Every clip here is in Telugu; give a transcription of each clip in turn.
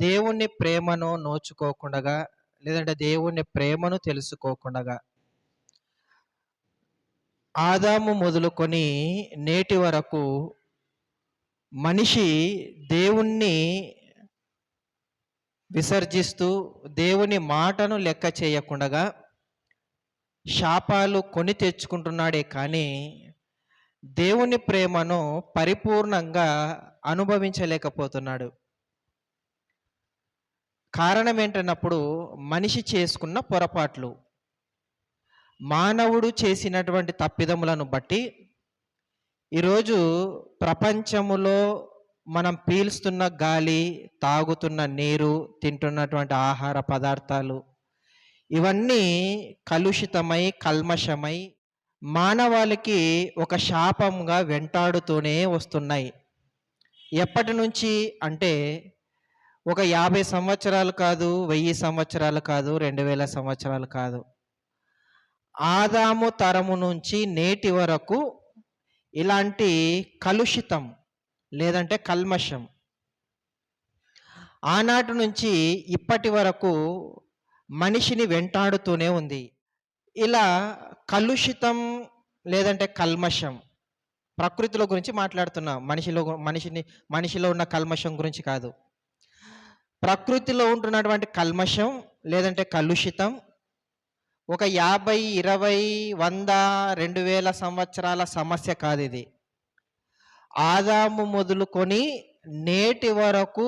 దేవుని ప్రేమను నోచుకోకుండగా, లేదంటే దేవుని ప్రేమను తెలుసుకోకుండగా, ఆదాము మొదలుకొని నేటి వరకు మనిషి దేవుణ్ణి విసర్జిస్తూ, దేవుని మాటను లెక్క చేయకుండగా శాపాలు కొని తెచ్చుకుంటున్నాడే కానీ, దేవుని ప్రేమను పరిపూర్ణంగా అనుభవించలేకపోతున్నాడు. కారణం ఏంటన్నప్పుడు మనిషి చేసుకున్న పొరపాట్లు, మానవుడు చేసినటువంటి తప్పిదములను బట్టి ఈరోజు ప్రపంచములో మనం పీల్స్తున్న గాలి, తాగుతున్న నీరు, తింటున్నటువంటి ఆహార పదార్థాలు ఇవన్నీ కలుషితమై, కల్మషమై మానవాళికి ఒక శాపంగా వెంటాడుతూనే వస్తున్నాయి. ఎప్పటి నుంచి అంటే ఒక 50 సంవత్సరాలు కాదు, 1000 సంవత్సరాలు కాదు, 2000 సంవత్సరాలు కాదు. ఆదాము తరము నుంచి నేటి వరకు ఇలాంటి కలుషితం లేదంటే కల్మషం ఆనాటి నుంచి ఇప్పటి వరకు మనిషిని వెంటాడుతూనే ఉంది. ఇలా కలుషితం లేదంటే కల్మషం ప్రకృతిలో గురించి మాట్లాడుతున్నాం. మనిషిలో ఉన్న కల్మషం గురించి కాదు. ప్రకృతిలో ఉంటున్నటువంటి కల్మషం లేదంటే కలుషితం ఒక 50, 20, 100, 2000 సంవత్సరాల సమస్య కాదు. ఇది ఆదాము మొదలుకొని నేటి వరకు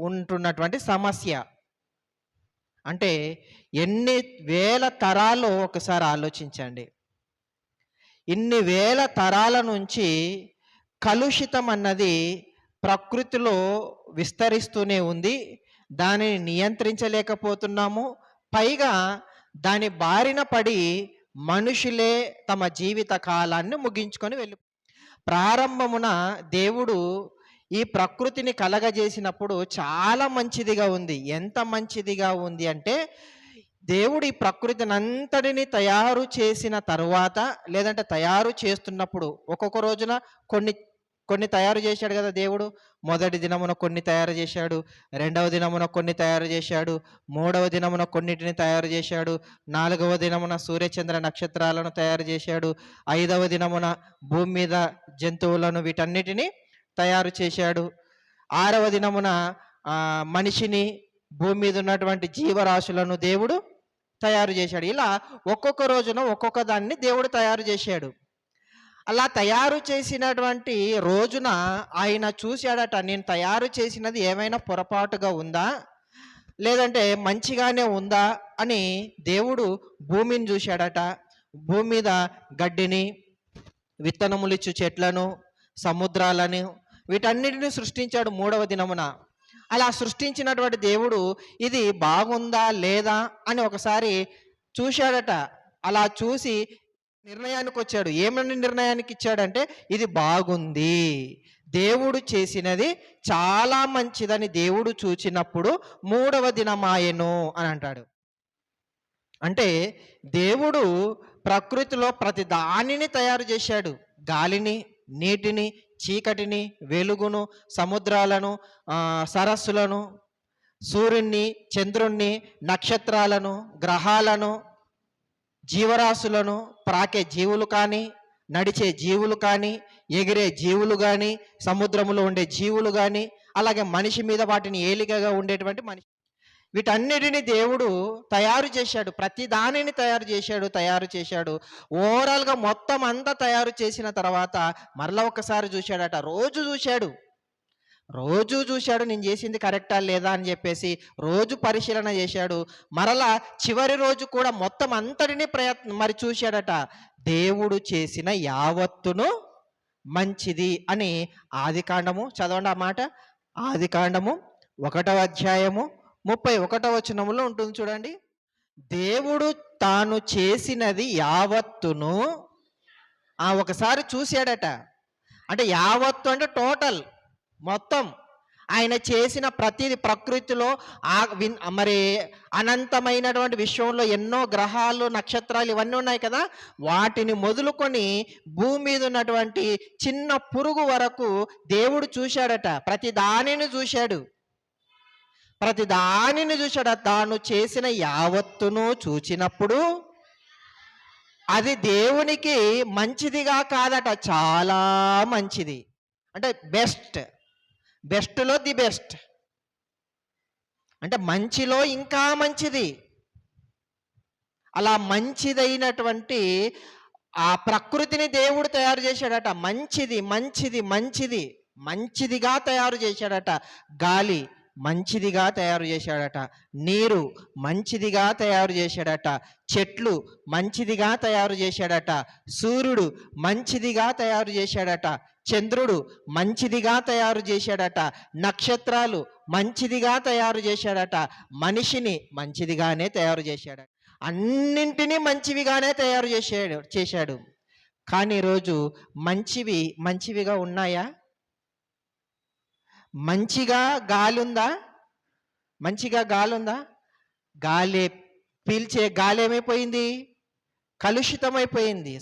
ఉంటున్నటువంటి సమస్య. అంటే ఎన్ని వేల తరాలు ఒకసారి ఆలోచించండి. ఇన్ని వేల తరాల నుంచి కలుషితం అన్నది ప్రకృతిలో విస్తరిస్తూనే ఉంది. దానిని నియంత్రించలేకపోతున్నాము. పైగా దాని బారిన పడి మనుషులే తమ జీవిత కాలాన్ని ముగించుకొని ప్రారంభమున దేవుడు ఈ ప్రకృతిని కలగజేసినప్పుడు చాలా మంచిదిగా ఉంది. ఎంత మంచిదిగా ఉంది అంటే, దేవుడు ఈ ప్రకృతిని అంతటిని తయారు చేసిన తరువాత, లేదంటే తయారు చేస్తున్నప్పుడు ఒక్కొక్క రోజున కొన్ని తయారు చేశాడు కదా దేవుడు. మొదటి దినమున కొన్ని తయారు చేశాడు, రెండవ దినమున కొన్ని తయారు చేశాడు, మూడవ దినమున కొన్నిటిని తయారు చేశాడు, నాలుగవ దినమున సూర్యచంద్ర నక్షత్రాలను తయారు చేశాడు, ఐదవ దినమున భూమి మీద జంతువులను వీటన్నిటిని తయారు చేశాడు, ఆరవ దినమున మనిషిని, భూమి మీద ఉన్నటువంటి జీవరాశులను దేవుడు తయారు చేశాడు. ఇలా ఒక్కొక్క రోజున ఒక్కొక్క దాన్ని దేవుడు తయారు చేశాడు. అలా తయారు చేసినటువంటి రోజున ఆయన చూశాడట, నేను తయారు చేసినది ఏమైనా పొరపాటుగా ఉందా లేదంటే మంచిగానే ఉందా అని దేవుడు భూమిని చూశాడట. భూమి మీద గడ్డిని, విత్తనములిచ్చు చెట్లను, సముద్రాలను వీటన్నిటిని సృష్టించాడు మూడవ దినమున. అలా సృష్టించినటువంటి దేవుడు ఇది బాగుందా లేదా అని ఒకసారి చూశాడట. అలా చూసి నిర్ణయానికి వచ్చాడు. ఏమని నిర్ణయానికి ఇచ్చాడంటే, ఇది బాగుంది, దేవుడు చేసినది చాలా మంచిదని దేవుడు చూచినప్పుడు మూడవ దినమాయెను అని అంటాడు. అంటే దేవుడు ప్రకృతిలో ప్రతి దానిని తయారు చేశాడు. గాలిని, నీటిని, చీకటిని, వెలుగును, సముద్రాలను, సరస్సులను, సూర్యుణ్ణి, చంద్రుణ్ణి, నక్షత్రాలను, గ్రహాలను, జీవరాశులను, ప్రాకే జీవులు కానీ, నడిచే జీవులు కానీ, ఎగిరే జీవులు కానీ, సముద్రములో ఉండే జీవులు కానీ, అలాగే మనిషి మీద వాటిని ఏలికగా ఉండేటువంటి మనిషి, వీటన్నిటిని దేవుడు తయారు చేశాడు. ప్రతి దానిని తయారు చేశాడు. ఓవరాల్గా మొత్తం అంతా తయారు చేసిన తర్వాత మరలా ఒకసారి చూశాడట. రోజు చూశాడు నేను చేసింది కరెక్టా లేదా అని చెప్పేసి రోజు పరిశీలన చేశాడు. మరలా చివరి రోజు కూడా మొత్తం అంతటిని మరి చూశాడట. దేవుడు చేసిన యావత్తును మంచిది అని ఆదికాండము, చదవండి ఆ మాట. ఆదికాండము 1వ అధ్యాయము 31వ వచనములో ఉంటుంది చూడండి. దేవుడు తాను చేసినది యావత్తును ఒకసారి చూశాడట. అంటే యావత్తు అంటే టోటల్, మొత్తం ఆయన చేసిన ప్రతిది. ప్రకృతిలో మరి అనంతమైనటువంటి విశ్వంలో ఎన్నో గ్రహాలు, నక్షత్రాలు ఇవన్నీ ఉన్నాయి కదా, వాటిని మొదలుకొని భూమి మీద ఉన్నటువంటి చిన్న పురుగు వరకు దేవుడు చూశాడట. ప్రతి దానిని చూశాడు. ప్రతి దానిని చూశాడు. తాను చేసిన యావత్తును చూచినప్పుడు అది దేవునికి మంచిదిగా కాదట, చాలా మంచిది. అంటే బెస్ట్, బెస్ట్లో ది బెస్ట్, అంటే మంచిలో ఇంకా మంచిది. అలా మంచిదైనటువంటి ఆ ప్రకృతిని దేవుడు తయారు చేశాడట. మంచిది మంచిది మంచిది మంచిదిగా తయారు చేశాడట. గాలి మంచిదిగా తయారు చేశాడట. నీరు మంచిదిగా తయారు చేశాడట. చెట్లు మంచిదిగా తయారు చేశాడట. సూర్యుడు మంచిదిగా తయారు చేశాడట. చంద్రుడు మంచిదిగా తయారు చేశాడట. నక్షత్రాలు మంచిదిగా తయారు చేశాడట. మనిషిని మంచిదిగానే తయారు చేశాడట. అన్నింటినీ మంచివిగానే తయారు చేశాడు. కానీ ఈరోజు మంచివిగా ఉన్నాయా? మంచిగా గాలి ఉందా? మంచిగా గాలి ఉందా? గాలి పీల్చే గాలి ఏమైపోయింది? కలుషితమైపోయింది.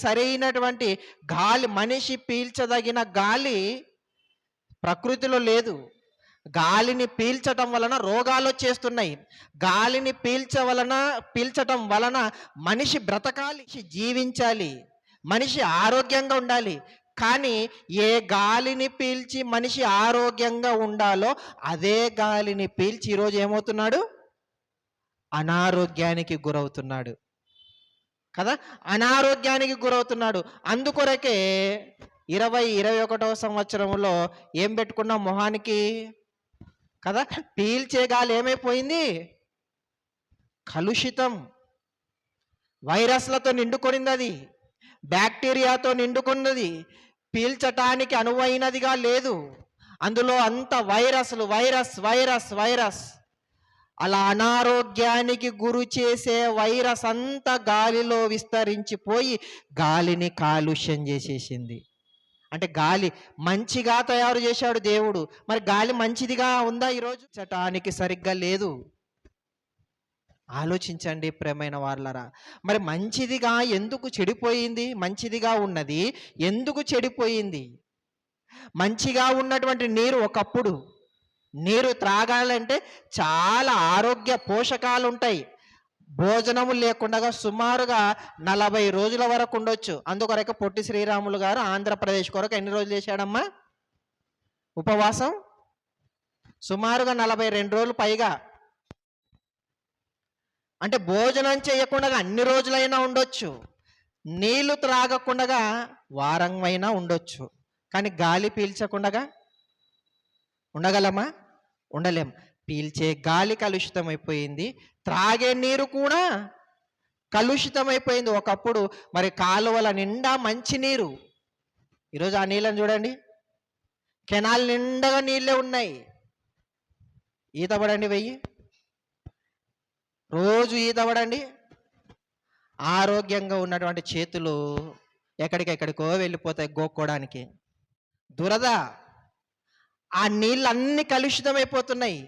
సరైనటువంటి గాలి, మనిషి పీల్చదగిన గాలి ప్రకృతిలో లేదు. గాలిని పీల్చటం వలన రోగాలు వచ్చేస్తున్నాయి. గాలిని పీల్చటం వలన మనిషి బ్రతకాలి, జీవించాలి, మనిషి ఆరోగ్యంగా ఉండాలి. కానీ ఏ గాలిని పీల్చి మనిషి ఆరోగ్యంగా ఉండాలో అదే గాలిని పీల్చి ఈరోజు ఏమవుతున్నాడు? అనారోగ్యానికి గురవుతున్నాడు కదా, అనారోగ్యానికి గురవుతున్నాడు. అందుకొరకే 2021వ సంవత్సరంలో ఏం పెట్టుకున్నాం మొహానికి కదా? పీల్చే గాలి ఏమైపోయింది? కలుషితం, వైరస్లతో నిండుకొనింది, అది బ్యాక్టీరియాతో నిండుకున్నది, పీల్చటానికి అనువైనదిగా లేదు. అందులో అంత వైరస్లు, వైరస్ వైరస్ వైరస్ అలా అనారోగ్యానికి గురి చేసే వైరస్ అంతా గాలిలో విస్తరించిపోయి గాలిని కాలుష్యం చేసేసింది. అంటే గాలి మంచిగా తయారు చేశాడు దేవుడు. మరి గాలి మంచిదిగా ఉందా ఈరోజు? చటానికి సరిగ్గా లేదు. ఆలోచించండి ప్రియమైన వాళ్ళరా. మరి మంచిదిగా ఎందుకు చెడిపోయింది? మంచిదిగా ఉన్నది ఎందుకు చెడిపోయింది? మంచిగా ఉన్నటువంటి నీరు, ఒకప్పుడు నీరు త్రాగాలంటే చాలా ఆరోగ్య పోషకాలు ఉంటాయి. భోజనము లేకుండా సుమారుగా 40 రోజుల వరకు ఉండొచ్చు. అందుకొరకు పొట్టి శ్రీరాములు గారు ఆంధ్రప్రదేశ్ కొరకు ఎన్ని రోజులు చేశాడమ్మా ఉపవాసం? సుమారుగా 42 రోజులు పైగా. అంటే భోజనం చేయకుండా అన్ని రోజులైనా ఉండొచ్చు, నీళ్లు త్రాగకుండా వారం అయినా ఉండొచ్చు. కానీ గాలి పీల్చకుండా ఉండగలమా? ఉండలేం. పీల్చే గాలి కలుషితమైపోయింది, త్రాగే నీరు కూడా కలుషితమైపోయింది. ఒకప్పుడు మరి కాలువల నిండా మంచి నీరు, ఈరోజు ఆ నీళ్ళని చూడండి, కెనాల్ నిండగా నీళ్ళే ఉన్నాయి. ఈత పడండి, వెయ్యి రోజు ఈత పడండి, ఆరోగ్యంగా ఉన్నటువంటి చేతులు ఎక్కడికెక్కడికో వెళ్ళిపోతాయి గోక్కోవడానికి. దురద, ఆ నీళ్ళన్నీ కలుషితమైపోతున్నాయి.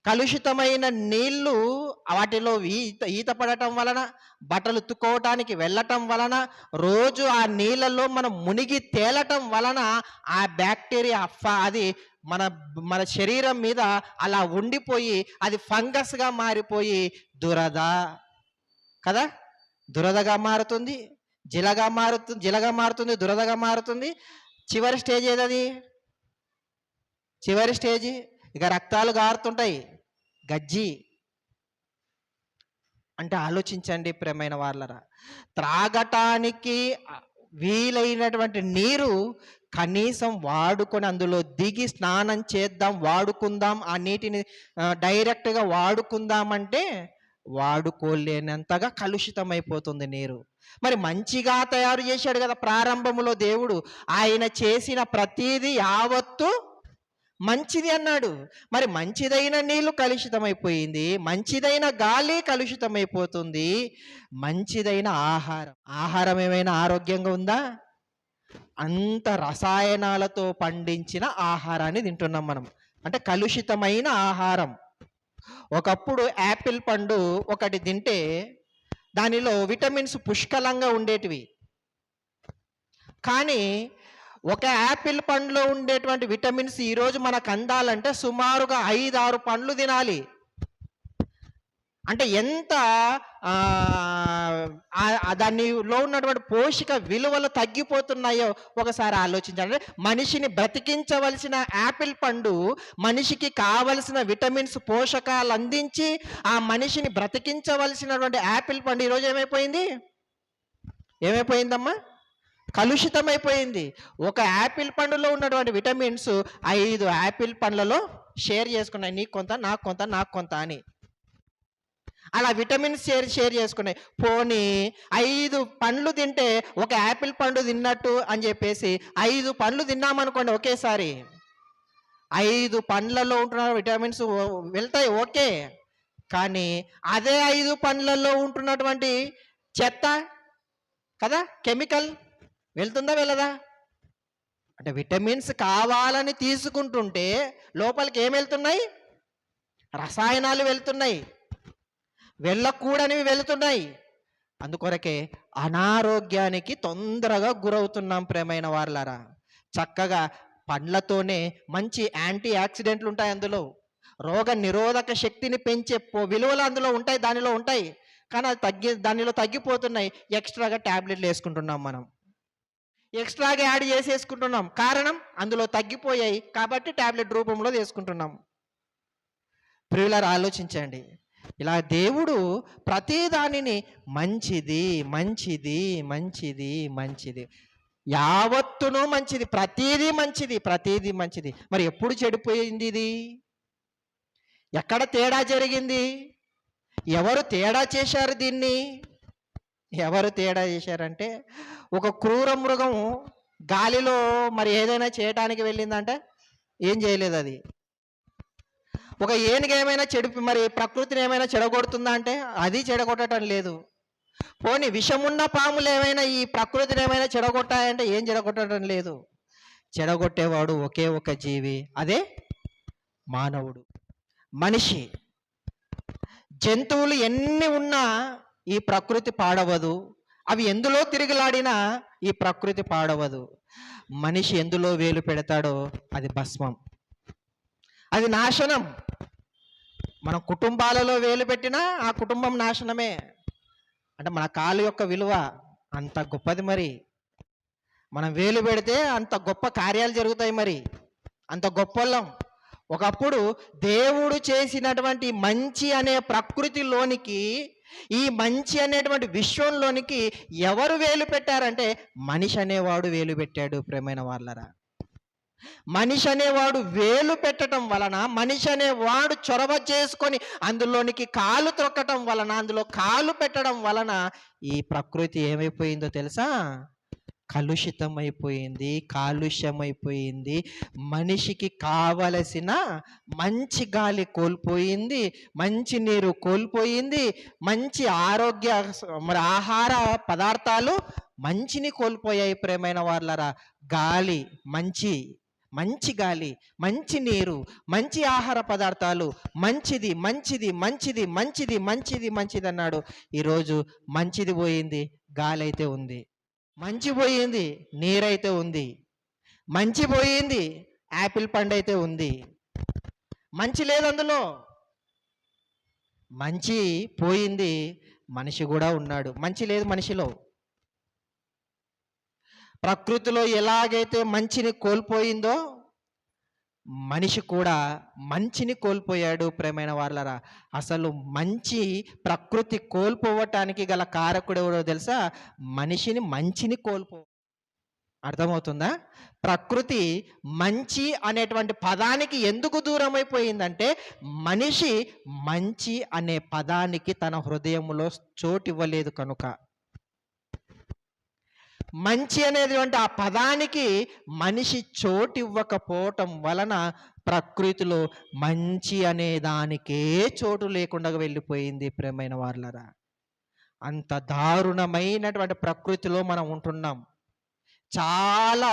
కలుషితమైన నీళ్లు వాటిలో ఈత పడటం వలన, బట్టలు ఉతుక్కోవటానికి వెళ్ళటం వలన, రోజు ఆ నీళ్ళలో మనం మునిగి తేలటం వలన ఆ బ్యాక్టీరియా అది మన శరీరం మీద అలా ఉండిపోయి అది ఫంగస్గా మారిపోయి దురద కదా, దురదగా మారుతుంది, జిలగా మారుతుంది, దురదగా మారుతుంది. చివరి స్టేజ్ ఏదది? చివరి స్టేజీ ఇక రక్తాలు గారుతుంటాయి, గజ్జి. అంటే ఆలోచించండి ప్రియమైన వాళ్ళరా. త్రాగటానికి వీలైనటువంటి నీరు కనీసం వాడుకొని అందులో దిగి స్నానం చేద్దాం, వాడుకుందాం, ఆ నీటిని డైరెక్ట్గా వాడుకుందామంటే వాడుకోలేనంతగా కలుషితమైపోతుంది నీరు. మరి మంచిగా తయారు చేశాడు కదా ప్రారంభములో దేవుడు. ఆయన చేసిన ప్రతీది యావత్తు మంచిది అన్నాడు. మరి మంచిదైన నీళ్లు కలుషితమైపోయింది, మంచిదైన గాలి కలుషితమైపోతుంది, మంచిదైన ఆహారం ఏమైనా ఆరోగ్యంగా ఉందా? అంత రసాయనాలతో పండించిన ఆహారాన్ని తింటున్నాం మనం. అంటే కలుషితమైన ఆహారం. ఒకప్పుడు యాపిల్ పండు ఒకటి తింటే దానిలో విటమిన్స్ పుష్కలంగా ఉండేటివి. కానీ ఒక యాపిల్ పండులో ఉండేటువంటి విటమిన్స్ ఈరోజు మనకు అందాలంటే సుమారుగా 5, 6 పండ్లు తినాలి. అంటే ఎంత దానిలో ఉన్నటువంటి పోషక విలువలు తగ్గిపోతున్నాయో ఒకసారి ఆలోచించండి. మనిషిని బ్రతికించవలసిన యాపిల్ పండు మనిషికి కావలసిన విటమిన్స్, పోషకాలు అందించి ఆ మనిషిని బ్రతికించవలసినటువంటి యాపిల్ పండు ఈరోజు ఏమైపోయిందమ్మా? కలుషితమైపోయింది. ఒక యాపిల్ పండులో ఉన్నటువంటి విటమిన్స్ 5 యాపిల్ పండ్లలో షేర్ చేసుకున్నాయి. నీకు కొంత, నాకు కొంత, నాకు కొంత అని. అలా విటమిన్స్ షేర్ చేసుకున్నాయి. పోనీ 5 పండ్లు తింటే ఒక యాపిల్ పండు తిన్నట్టు అని చెప్పేసి 5 పండ్లు తిన్నామనుకోండి ఒకేసారి, 5 పండ్లలో ఉంటున్న విటమిన్స్ వెళ్తాయి, ఓకే. కానీ అదే 5 పండ్లలో ఉంటున్నటువంటి చెత్త కదా, కెమికల్ వెళ్తుందా వెళ్ళదా? అంటే విటమిన్స్ కావాలని తీసుకుంటుంటే లోపలికి ఏం వెళ్తున్నాయి? రసాయనాలు వెళ్తున్నాయి, వెళ్ళకూడనివి వెళ్తున్నాయి. అందుకొరకే అనారోగ్యానికి తొందరగా గురవుతున్నాం ప్రేమైన వారలారా. చక్కగా పండ్లతోనే మంచి యాంటీ ఆక్సిడెంట్లు ఉంటాయి, అందులో రోగ నిరోధక శక్తిని పెంచే విలువలు అందులో ఉంటాయి, దానిలో ఉంటాయి. కానీ అది దానిలో తగ్గిపోతున్నాయి. ఎక్స్ట్రాగా ట్యాబ్లెట్లు వేసుకుంటున్నాం, మనం ఎక్స్ట్రాగా యాడ్ చేసేసుకుంటున్నాం. కారణం అందులో తగ్గిపోయాయి కాబట్టి ట్యాబ్లెట్ రూపంలో తీసుకుంటున్నాం. ప్రియులారా, ఆలోచించండి. ఇలా దేవుడు ప్రతి దానిని మంచిది మంచిది మంచిది మంచిది, యావత్తును మంచిది, ప్రతీది మంచిది, ప్రతీది మంచిది. మరి ఎప్పుడు చెడిపోయింది ఇది? ఎక్కడ తేడా జరిగింది? ఎవరు తేడా చేశారు దీన్ని? ఎవరు తేడా చేశారంటే, ఒక క్రూర మృగం గాలిలో మరి ఏదైనా చేయటానికి వెళ్ళిందంటే ఏం చేయలేదు అది. ఒక ఏనుగు ఏమైనా మరి ప్రకృతిని ఏమైనా చెడగొడుతుందా అంటే అది చెడగొట్టడం లేదు. పోనీ విషమున్న పాములు ఏమైనా ఈ ప్రకృతిని ఏమైనా చెడగొట్టాయంటే ఏం చెడగొట్టడం లేదు. చెడగొట్టేవాడు ఒకే ఒక జీవి, అదే మానవుడు, మనిషి. జంతువులు ఎన్ని ఉన్నా ఈ ప్రకృతి పాడవదు, అవి ఎందులో తిరిగిలాడినా ఈ ప్రకృతి పాడవదు. మనిషి ఎందులో వేలు పెడతాడో అది భస్మం, అది నాశనం. మన కుటుంబాలలో వేలు పెట్టినా ఆ కుటుంబం నాశనమే. అంటే మన కాలు యొక్క విలువ అంత గొప్పది. మరి మనం వేలు పెడితే అంత గొప్ప కార్యాలు జరుగుతాయి. మరి అంత గొప్పలం. ఒకప్పుడు దేవుడు చేసినటువంటి మంచి అనే ప్రకృతిలోనికి, ఈ మంచి అనేటువంటి విశ్వంలోనికి ఎవరు వేలు పెట్టారంటే మనిషి అనేవాడు వేలు పెట్టాడు. ప్రేమైన వాళ్ళరా, మనిషి అనేవాడు వేలు పెట్టడం వలన, మనిషి అనేవాడు చొరవ చేసుకొని అందులోనికి కాలు త్రొక్కటం వలన, అందులో కాలు పెట్టడం వలన ఈ ప్రకృతి ఏమైపోయిందో తెలుసా? కలుషితమైపోయింది, కాలుష్యమైపోయింది. మనిషికి కావలసిన మంచి గాలి కోల్పోయింది, మంచి నీరు కోల్పోయింది, మంచి ఆరోగ్య మరి ఆహార పదార్థాలు మంచిని కోల్పోయాయి. ప్రేమైన వాళ్ళరా, గాలి మంచి గాలి, మంచి నీరు, మంచి ఆహార పదార్థాలు, మంచిది మంచిది మంచిది మంచిది మంచిది మంచిది అన్నాడు. ఈరోజు మంచిది పోయింది, గాలి అయితే ఉంది. మంచి పోయింది, నీరైతే ఉంది. మంచి పోయింది, యాపిల్ పండు అయితే ఉంది. మంచి లేదు అందులో. మంచి పోయింది, మనిషి కూడా ఉన్నాడు. మంచి లేదు మనిషిలో. ప్రకృతిలో ఎలాగైతే మంచిని కోల్పోయిందో మనిషి కూడా మంచిని కోల్పోయాడు. ప్రేమైన వాళ్ళరా, అసలు మంచి ప్రకృతి కోల్పోవటానికి గల కారకుడు ఎవరో తెలుసా? మంచిని అర్థమవుతుందా? ప్రకృతి మంచి అనేటువంటి పదానికి ఎందుకు దూరం అయిపోయిందంటే మనిషి మంచి అనే పదానికి తన హృదయంలో చోటు ఇవ్వలేదు కనుక. మంచి అనేటువంటి ఆ పదానికి మనిషి చోటు ఇవ్వకపోవటం వలన ప్రకృతిలో మంచి అనే దానికే చోటు లేకుండా వెళ్ళిపోయింది. ప్రేమైన వారలారా, అంత దారుణమైనటువంటి ప్రకృతిలో మనం ఉంటున్నాం. చాలా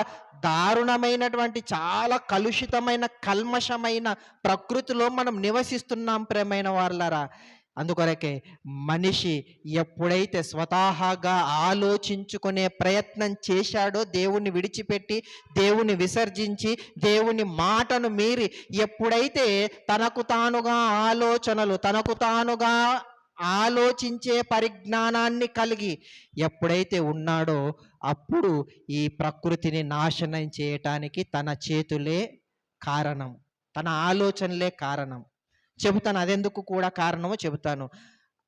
దారుణమైనటువంటి, చాలా కలుషితమైన, కల్మషమైన ప్రకృతిలో మనం నివసిస్తున్నాం. ప్రేమైన వారలారా, అందుకొరకే మనిషి ఎప్పుడైతే స్వతహాగా ఆలోచించుకునే ప్రయత్నం చేశాడో, దేవుణ్ణి విడిచిపెట్టి, దేవుని విసర్జించి, దేవుని మాటను మీరి ఎప్పుడైతే తనకు తానుగా ఆలోచనలు, తనకు తానుగా ఆలోచించే పరిజ్ఞానాన్ని కలిగి ఎప్పుడైతే ఉన్నాడో, అప్పుడు ఈ ప్రకృతిని నాశనం చేయటానికి తన చేతులే కారణం, తన ఆలోచనలే కారణం. చెబుతాను అదెందుకు కూడా కారణమో చెబుతాను.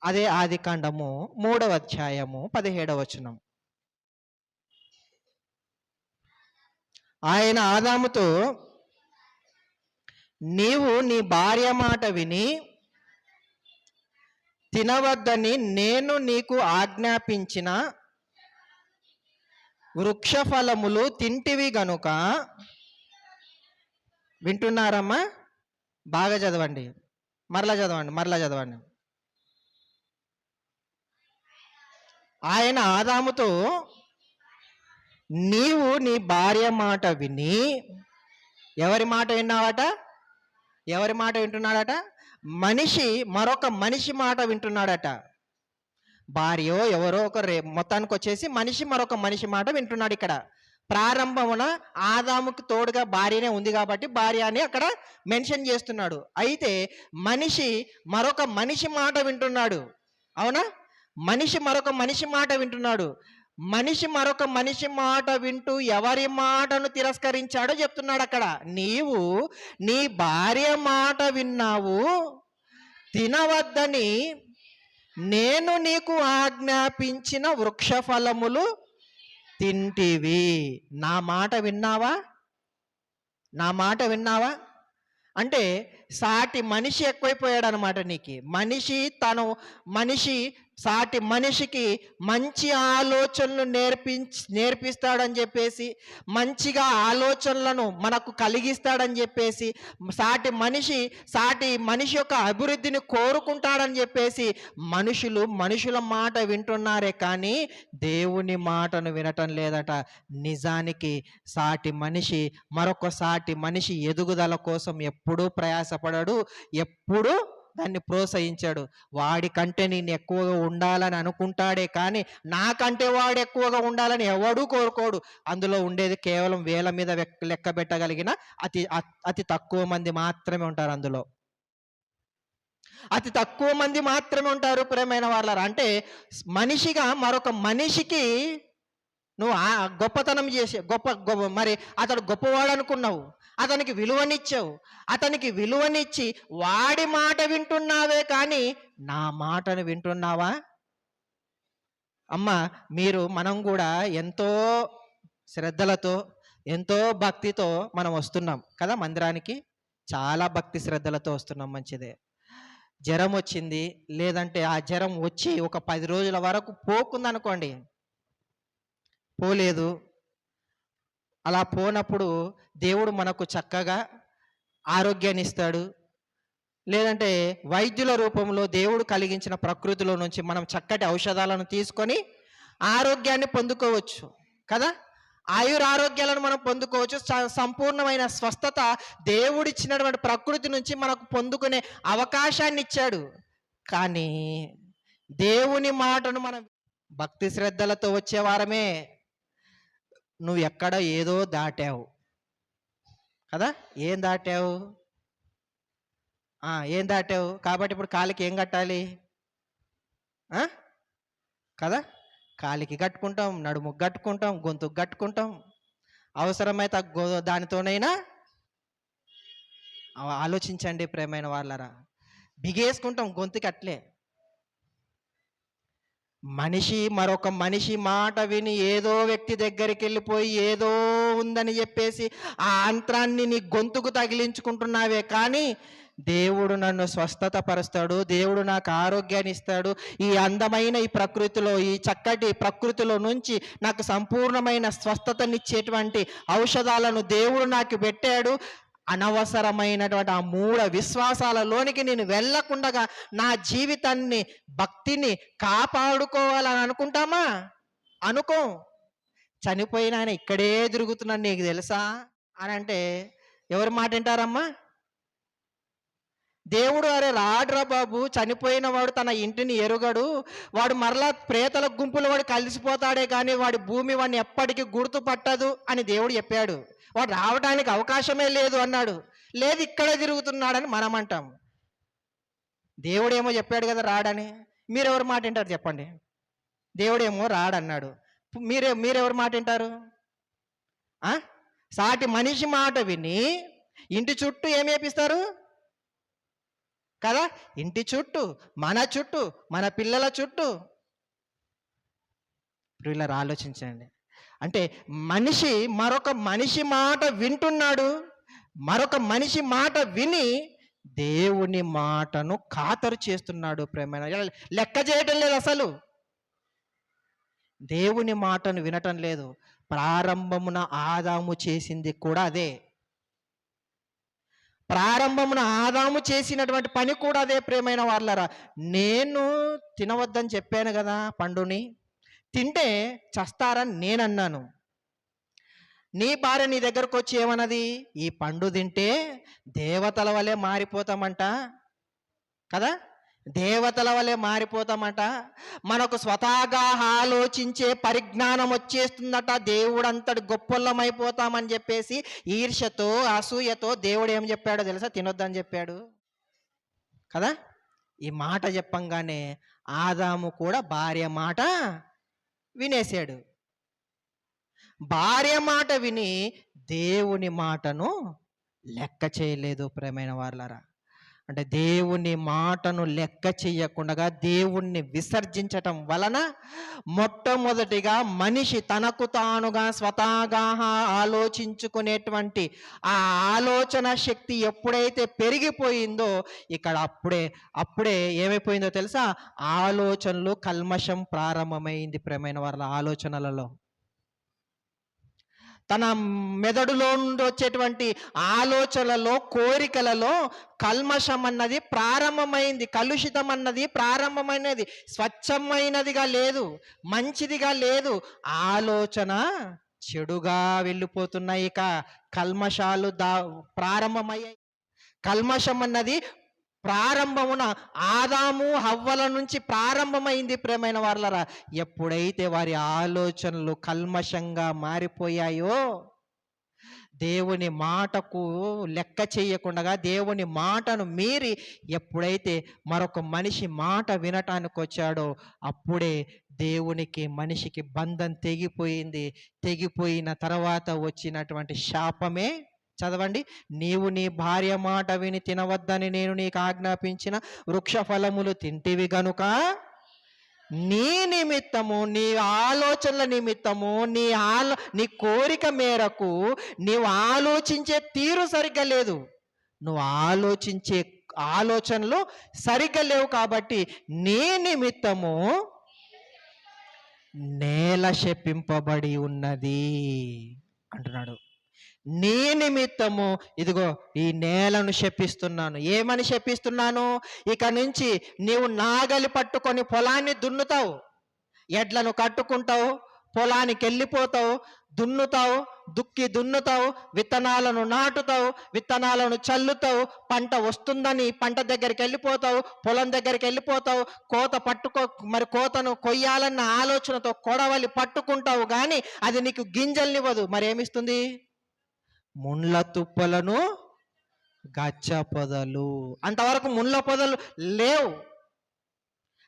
అదే ఆదికాండము 3వ అధ్యాయము 17వ వచనం. ఆయన ఆదాముతో, నీవు నీ భార్య మాట విని తినవద్దని నేను నీకు ఆజ్ఞాపించిన వృక్ష ఫలములు తింటివి గనుక. వింటున్నారమ్మా? బాగా చదవండి, మరలా చదవండి. ఆయన ఆదాముతో, నీవు నీ భార్య మాట విని, ఎవరి మాట విన్నావట? ఎవరి మాట వింటున్నాడట? మనిషి మరొక మనిషి మాట వింటున్నాడట. భార్యో ఎవరో ఒకరు, మొత్తానికి వచ్చేసి మనిషి మరొక మనిషి మాట వింటున్నాడు. ఇక్కడ ప్రారంభమున ఆదాముకు తోడుగా భార్యనే ఉంది కాబట్టి భార్య అని అక్కడ మెన్షన్ చేస్తున్నాడు. అయితే మనిషి మరొక మనిషి మాట వింటున్నాడు. అవునా? మనిషి మరొక మనిషి మాట వింటున్నాడు. మనిషి మరొక మనిషి మాట వింటూ ఎవరి మాటను తిరస్కరించాడో చెప్తున్నాడు అక్కడ. నీవు నీ భార్య మాట విన్నావు, తినవద్దని నేను నీకు ఆజ్ఞాపించిన వృక్ష ఫలములు తింటివి. నా మాట విన్నావా? నా మాట విన్నావా? అంటే సాటి మనిషి ఎక్కువైపోయాడు అనమాట నీకు. మనిషి సాటి మనిషికి మంచి ఆలోచనలు నేర్పిస్తాడని చెప్పేసి, మంచిగా ఆలోచనలను మనకు కలిగిస్తాడని చెప్పేసి, సాటి మనిషి యొక్క అభివృద్ధిని కోరుకుంటాడని చెప్పేసి మనుషుల మాట వింటున్నారే కానీ దేవుని మాటను వినటం లేదట. నిజానికి మరొక సాటి మనిషి ఎదుగుదల కోసం ఎప్పుడూ ప్రయాసపడాడు, ఎప్పుడూ దాన్ని ప్రోత్సహించాడు. వాడికంటే నేను ఎక్కువగా ఉండాలని అనుకుంటాడే కానీ నాకంటే వాడు ఎక్కువగా ఉండాలని ఎవడూ కోరుకోడు. అందులో ఉండేది కేవలం వేల మీద లెక్క పెట్టగలిగిన అతి తక్కువ మంది మాత్రమే ఉంటారు. అందులో అతి తక్కువ మంది మాత్రమే ఉంటారు ప్రియమైన వాళ్ళారా. అంటే మనిషిగా మరొక మనిషికి నువ్వు గొప్పతనం చేసి మరి అతడు గొప్పవాడు అనుకున్నావు, అతనికి విలువనిచ్చావు, అతనికి విలువనిచ్చి వాడి మాట వింటున్నావే కానీ నా మాటను వింటున్నావా? అమ్మ, మనం కూడా ఎంతో శ్రద్ధలతో, ఎంతో భక్తితో మనం వస్తున్నాం కదా మందిరానికి. చాలా భక్తి శ్రద్ధలతో వస్తున్నాం, మంచిదే. జ్వరం వచ్చింది, లేదంటే ఆ జ్వరం వచ్చి ఒక 10 రోజుల వరకు పోకుందనుకోండి, పోలేదు. అలా పోనప్పుడు దేవుడు మనకు చక్కగా ఆరోగ్యాన్ని ఇస్తాడు. లేదంటే వైద్యుల రూపంలో దేవుడు కలిగించిన ప్రకృతిలో నుంచి మనం చక్కటి ఔషధాలను తీసుకొని ఆరోగ్యాన్ని పొందుకోవచ్చు కదా. ఆయురారోగ్యాలను మనం పొందుకోవచ్చు. సంపూర్ణమైన స్వస్థత దేవుడిచ్చినటువంటి ప్రకృతి నుంచి మనకు పొందుకునే అవకాశాన్ని ఇచ్చాడు. కానీ దేవుని మాటను మనం భక్తి శ్రద్ధలతో వచ్చేవారమే. నువ్వు ఎక్కడ ఏదో దాటావు కదా. ఏం దాటావు? కాబట్టి ఇప్పుడు కాలికి ఏం కట్టాలి కదా? కాలికి కట్టుకుంటాం, నడుముకు కట్టుకుంటాం, గొంతుకు కట్టుకుంటాం. అవసరమైతే దానితోనైనా ఆలోచించండి ప్రేమైన వాళ్ళరా. బిగేసుకుంటాం గొంతుకి అట్లే. మరొక మనిషి మాట విని ఏదో వ్యక్తి దగ్గరికి వెళ్ళిపోయి ఏదో ఉందని చెప్పేసి ఆ అంతరాన్ని నీ గొంతుకు తగిలించుకుంటున్నావే కానీ దేవుడు నన్ను స్వస్థత పరుస్తాడు, దేవుడు నాకు ఆరోగ్యాన్ని ఇస్తాడు, ఈ అందమైన ఈ ప్రకృతిలో, ఈ చక్కటి ప్రకృతిలో నుంచి నాకు సంపూర్ణమైన స్వస్థతనిచ్చేటువంటి ఔషధాలను దేవుడు నాకు పెట్టాడు. అనవసరమైనటువంటి ఆ మూఢ విశ్వాసాలలోనికి నేను వెళ్ళకుండా నా జీవితాన్ని, భక్తిని కాపాడుకోవాలని అనుకుంటామా? అనుకో. చనిపోయిన ఆయన ఇక్కడే తిరుగుతున్నాను నీకు తెలుసా అని అంటే ఎవరి మాట వింటారమ్మా? దేవుడు అరే రాడ్రా బాబు, చనిపోయిన వాడు తన ఇంటిని ఎరుగడు, వాడు మరలా ప్రేతల గుంపులు వాడు కలిసిపోతాడే కానీ వాడి భూమి వాడిని ఎప్పటికీ గుర్తుపట్టదు అని దేవుడు చెప్పాడు. వాడు రావడానికి అవకాశమే లేదు అన్నాడు. లేదు ఇక్కడే తిరుగుతున్నాడని మనం అంటాం. దేవుడేమో చెప్పాడు కదా రాడని. మీరెవరు మాట వింటారు చెప్పండి? దేవుడేమో రాడన్నాడు. మీరెవరు మాట వింటారు? సాటి మనిషి మాట విని ఇంటి చుట్టూ ఏమి వేపిస్తారు కదా? ఇంటి చుట్టూ, మన పిల్లల చుట్టూ. పిల్లలు ఆలోచించండి. అంటే మనిషి మరొక మనిషి మాట వింటున్నాడు, మరొక మనిషి మాట విని దేవుని మాటను ఖాతరు చేస్తున్నాడు. ప్రేమ లెక్క చేయటం లేదు, అసలు దేవుని మాటను వినటం లేదు. ప్రారంభమున ఆదాము చేసింది కూడా అదే. ప్రారంభమున ఆదాము చేసినటువంటి పని కూడా అదే. ప్రేమైన వాళ్ళరా, నేను తినవద్దని చెప్పాను కదా పండుని, తింటే చస్తారని నేనన్నాను. నీ భార్య నీ దగ్గరకు వచ్చి ఏమన్నది? ఈ పండు తింటే దేవతల వలె మారిపోతామంట కదా, దేవతల వలె మారిపోతామట, మనకు స్వతహాగా ఆలోచించే పరిజ్ఞానం వచ్చేస్తుందట, దేవుడంతటి గొప్పలమైపోతామని చెప్పేసి ఈర్ష్యతో అసూయతో దేవుడు ఏం చెప్పాడో తెలుసా? తినొద్దని చెప్పాడు కదా. ఈ మాట చెప్పంగానే ఆదాము కూడా భార్య మాట వినేశాడు. భార్య మాట విని దేవుని మాటను లెక్క చేయలేదు. ప్రేమైన వాళ్ళరా, అంటే దేవుని మాటను లెక్క చేయకుండా దేవుణ్ణి విసర్జించటం వలన మొట్టమొదటిగా మనిషి తనకు తానుగా స్వతహాగా ఆలోచించుకునేటువంటి ఆ ఆలోచన శక్తి ఎప్పుడైతే పెరిగిపోయిందో ఇక్కడ అప్పుడే ఏమైపోయిందో తెలుసా? ఆలోచనలు కల్మషం ప్రారంభమైంది. ప్రేమైన వాళ్ళ ఆలోచనలలో తన మెదడులో నుండి వచ్చేటువంటి ఆలోచనలలో కోరికలలో కల్మషం అన్నది ప్రారంభమైంది, కలుషితం అన్నది ప్రారంభమైనది, స్వచ్ఛమైనదిగా లేదు, మంచిదిగా లేదు. ఆలోచన చెడుగా వెళ్ళిపోతున్నాయి. ఇక కల్మషాలు ప్రారంభమయ్యాయి. కల్మషం అన్నది ప్రారంభమున ఆదాము హవ్వల నుంచి ప్రారంభమైంది. ప్రేమైన వాళ్ళరా, ఎప్పుడైతే వారి ఆలోచనలు కల్మషంగా మారిపోయాయో, దేవుని మాటకు లెక్క చేయకుండా దేవుని మాటను మీరి ఎప్పుడైతే మరొక మనిషి మాట వినటానికి వచ్చాడో అప్పుడే దేవునికి మనిషికి బంధం తెగిపోయింది. తెగిపోయిన తర్వాత వచ్చినటువంటి శాపమే చదవండి. నీవు నీ భార్య మాట విని తినవద్దని నేను నీకు ఆజ్ఞాపించిన వృక్ష ఫలములు తింటివి గనుక నీ నిమిత్తము, నీ ఆలోచనల నిమిత్తము, నీ కోరిక మేరకు నీవు ఆలోచించే తీరు సరిగ్గా లేదు, నువ్వు ఆలోచించే ఆలోచనలు సరిగ్గా లేవు కాబట్టి నీ నిమిత్తము నేల శపింపబడి ఉన్నది అంటున్నాడు. నీ నిమిత్తము ఇదిగో ఈ నేలను శపిస్తున్నాను. ఏమని శపిస్తున్నాను? ఇక నుంచి నీవు నాగలి పట్టుకొని పొలాన్ని దున్నుతావు, ఎడ్లను కట్టుకుంటావు, పొలానికి వెళ్ళిపోతావు, దున్నుతావు, విత్తనాలను నాటుతావు, విత్తనాలను చల్లుతావు, పంట వస్తుందని పంట దగ్గరికి వెళ్ళిపోతావు, పొలం దగ్గరికి వెళ్ళిపోతావు, కోతను కొయ్యాలన్న ఆలోచనతో కొడవలి పట్టుకుంటావు, కానీ అది నీకు గింజల్నివ్వదు. మరేమిస్తుంది? ముండ్ల తుప్పలను, గచ్చ పొదలు. అంతవరకు ముండ్ల పొదలు లేవు,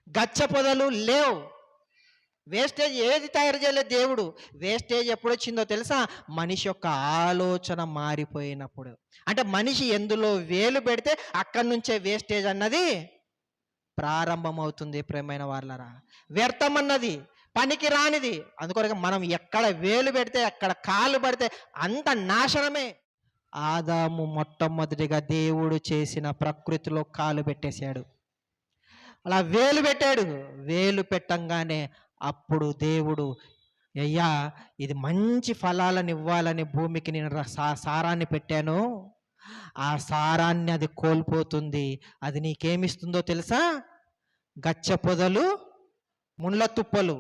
గచ్చ పొదలు లేవు. వేస్టేజ్ ఏది తయారు చేయలేదు దేవుడు. వేస్టేజ్ ఎప్పుడు వచ్చిందో తెలుసా? మనిషి యొక్క ఆలోచన మారిపోయినప్పుడు. అంటే మనిషి ఎందులో వేలు పెడితే అక్కడి నుంచే వేస్టేజ్ అన్నది ప్రారంభమవుతుంది. ప్రేమైన వాళ్ళరా, వ్యర్థం అన్నది, పనికి రానిది. అందుకొరకు మనం ఎక్కడ వేలు పెడితే అక్కడ కాలు పడితే అంత నాశనమే. ఆదాము మొట్టమొదటిగా దేవుడు చేసిన ప్రకృతిలో కాలు పెట్టేశాడు, అలా వేలు పెట్టాడు. వేలు పెట్టంగానే అప్పుడు దేవుడు, అయ్యా ఇది మంచి ఫలాలను ఇవ్వాలని భూమికి నేను సారాన్ని పెట్టాను, ఆ సారాన్ని అది కోల్పోతుంది. అది నీకేమిస్తుందో తెలుసా? గచ్చ పొదలు, ముండ్ల తుప్పలు.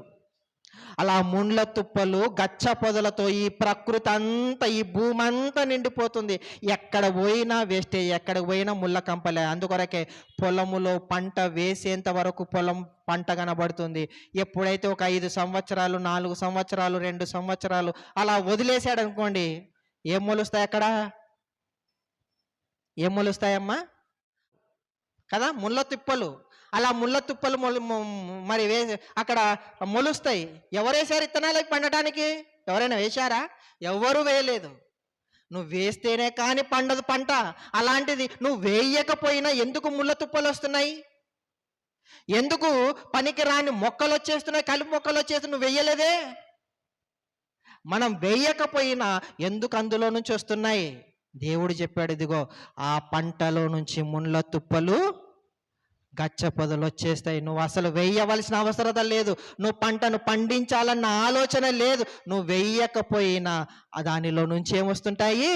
అలా ముండ్ల తుప్పలు గచ్చ పొదలతో ఈ ప్రకృతి అంతా, ఈ భూమి అంతా నిండిపోతుంది. ఎక్కడ పోయినా వేస్టేజ్, ఎక్కడ పోయినా ముళ్ళ కంపలే. అందుకొరకే పొలములో పంట వేసేంత వరకు పొలం పంట కనబడుతుంది. ఎప్పుడైతే ఒక 5 సంవత్సరాలు, 4 సంవత్సరాలు, 2 సంవత్సరాలు అలా వదిలేశాడు అనుకోండి, ఏం మొలుస్తాయి అక్కడ? ఏం మొలుస్తాయమ్మా? కదా, ముళ్ళ తుప్పలు. అలా ముళ్ళ తుప్పలు మరి అక్కడ మొలుస్తాయి. ఎవరేశారు ఇత్తనాలు పండటానికి? ఎవరైనా వేశారా? ఎవరు వేయలేదు. నువ్వు వేస్తేనే కానీ పండదు పంట. అలాంటిది నువ్వు వేయకపోయినా ఎందుకు ముళ్ళ తుప్పలు వస్తున్నాయి? ఎందుకు పనికి రాని మొక్కలు వచ్చేస్తున్నాయి, కలుపు మొక్కలు వచ్చేస్తున్నాయి? నువ్వు వేయలేదే. మనం వేయకపోయినా ఎందుకు అందులో నుంచి వస్తున్నాయి? దేవుడు చెప్పాడు, ఇదిగో ఆ పంటలో నుంచి ముళ్ళ తుప్పలు గచ్చ పొదలు వచ్చేస్తాయి. నువ్వు అసలు వేయవలసిన అవసరత లేదు. నువ్వు పంటను పండించాలన్న ఆలోచన లేదు. నువ్వు వేయకపోయినా దానిలో నుంచి ఏమొస్తుంటాయి?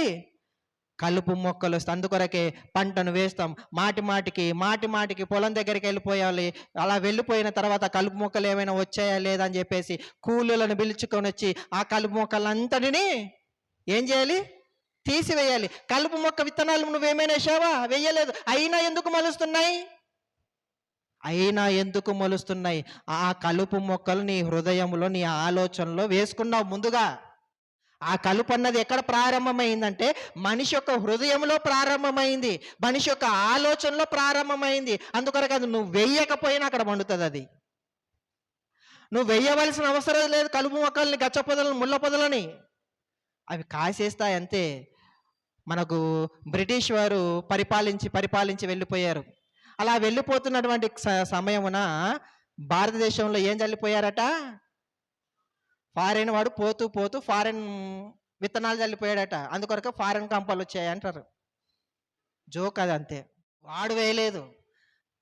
కలుపు మొక్కలు వస్తాయి. అందుకొరకే పంటను వేస్తాం, మాటి మాటికి పొలం దగ్గరికి వెళ్ళిపోయాలి. అలా వెళ్ళిపోయిన తర్వాత కలుపు మొక్కలు ఏమైనా వచ్చాయా లేదా అని చెప్పేసి కూలీలను పిలుచుకొని వచ్చి ఆ కలుపు మొక్కలంతటిని ఏం చేయాలి? తీసివేయాలి. కలుపు మొక్క విత్తనాలు నువ్వేమైనా వేసావా? వేయలేదు. అయినా ఎందుకు మొలుస్తున్నాయి? ఆ కలుపు మొక్కలు నీ హృదయంలో, నీ ఆలోచనలో వేసుకున్నావు ముందుగా. ఆ కలుపు అన్నది ఎక్కడ ప్రారంభమైందంటే మనిషి యొక్క హృదయంలో ప్రారంభమైంది, మనిషి యొక్క ఆలోచనలో ప్రారంభమైంది. అందుకొరకు అది నువ్వు వెయ్యకపోయినా అక్కడ మండుతుంది. అది నువ్వు వెయ్యవలసిన అవసరం లేదు. కలుపు మొక్కల్ని, గచ్చ పొదలను, ముళ్ళ పొదలని అవి కాసేస్తాయి అంతే. మనకు బ్రిటిష్ వారు పరిపాలించి వెళ్ళిపోయారు. అలా వెళ్ళిపోతున్నటువంటి సమయమున భారతదేశంలో ఏం చల్లిపోయారట? ఫారెన్ వాడు పోతూ ఫారెన్ విత్తనాలు చల్లిపోయాడట. అందుకొరకు ఫారెన్ కంపాలు వచ్చాయి అంటారు. జోక్ అది అంతే. వాడు వేయలేదు,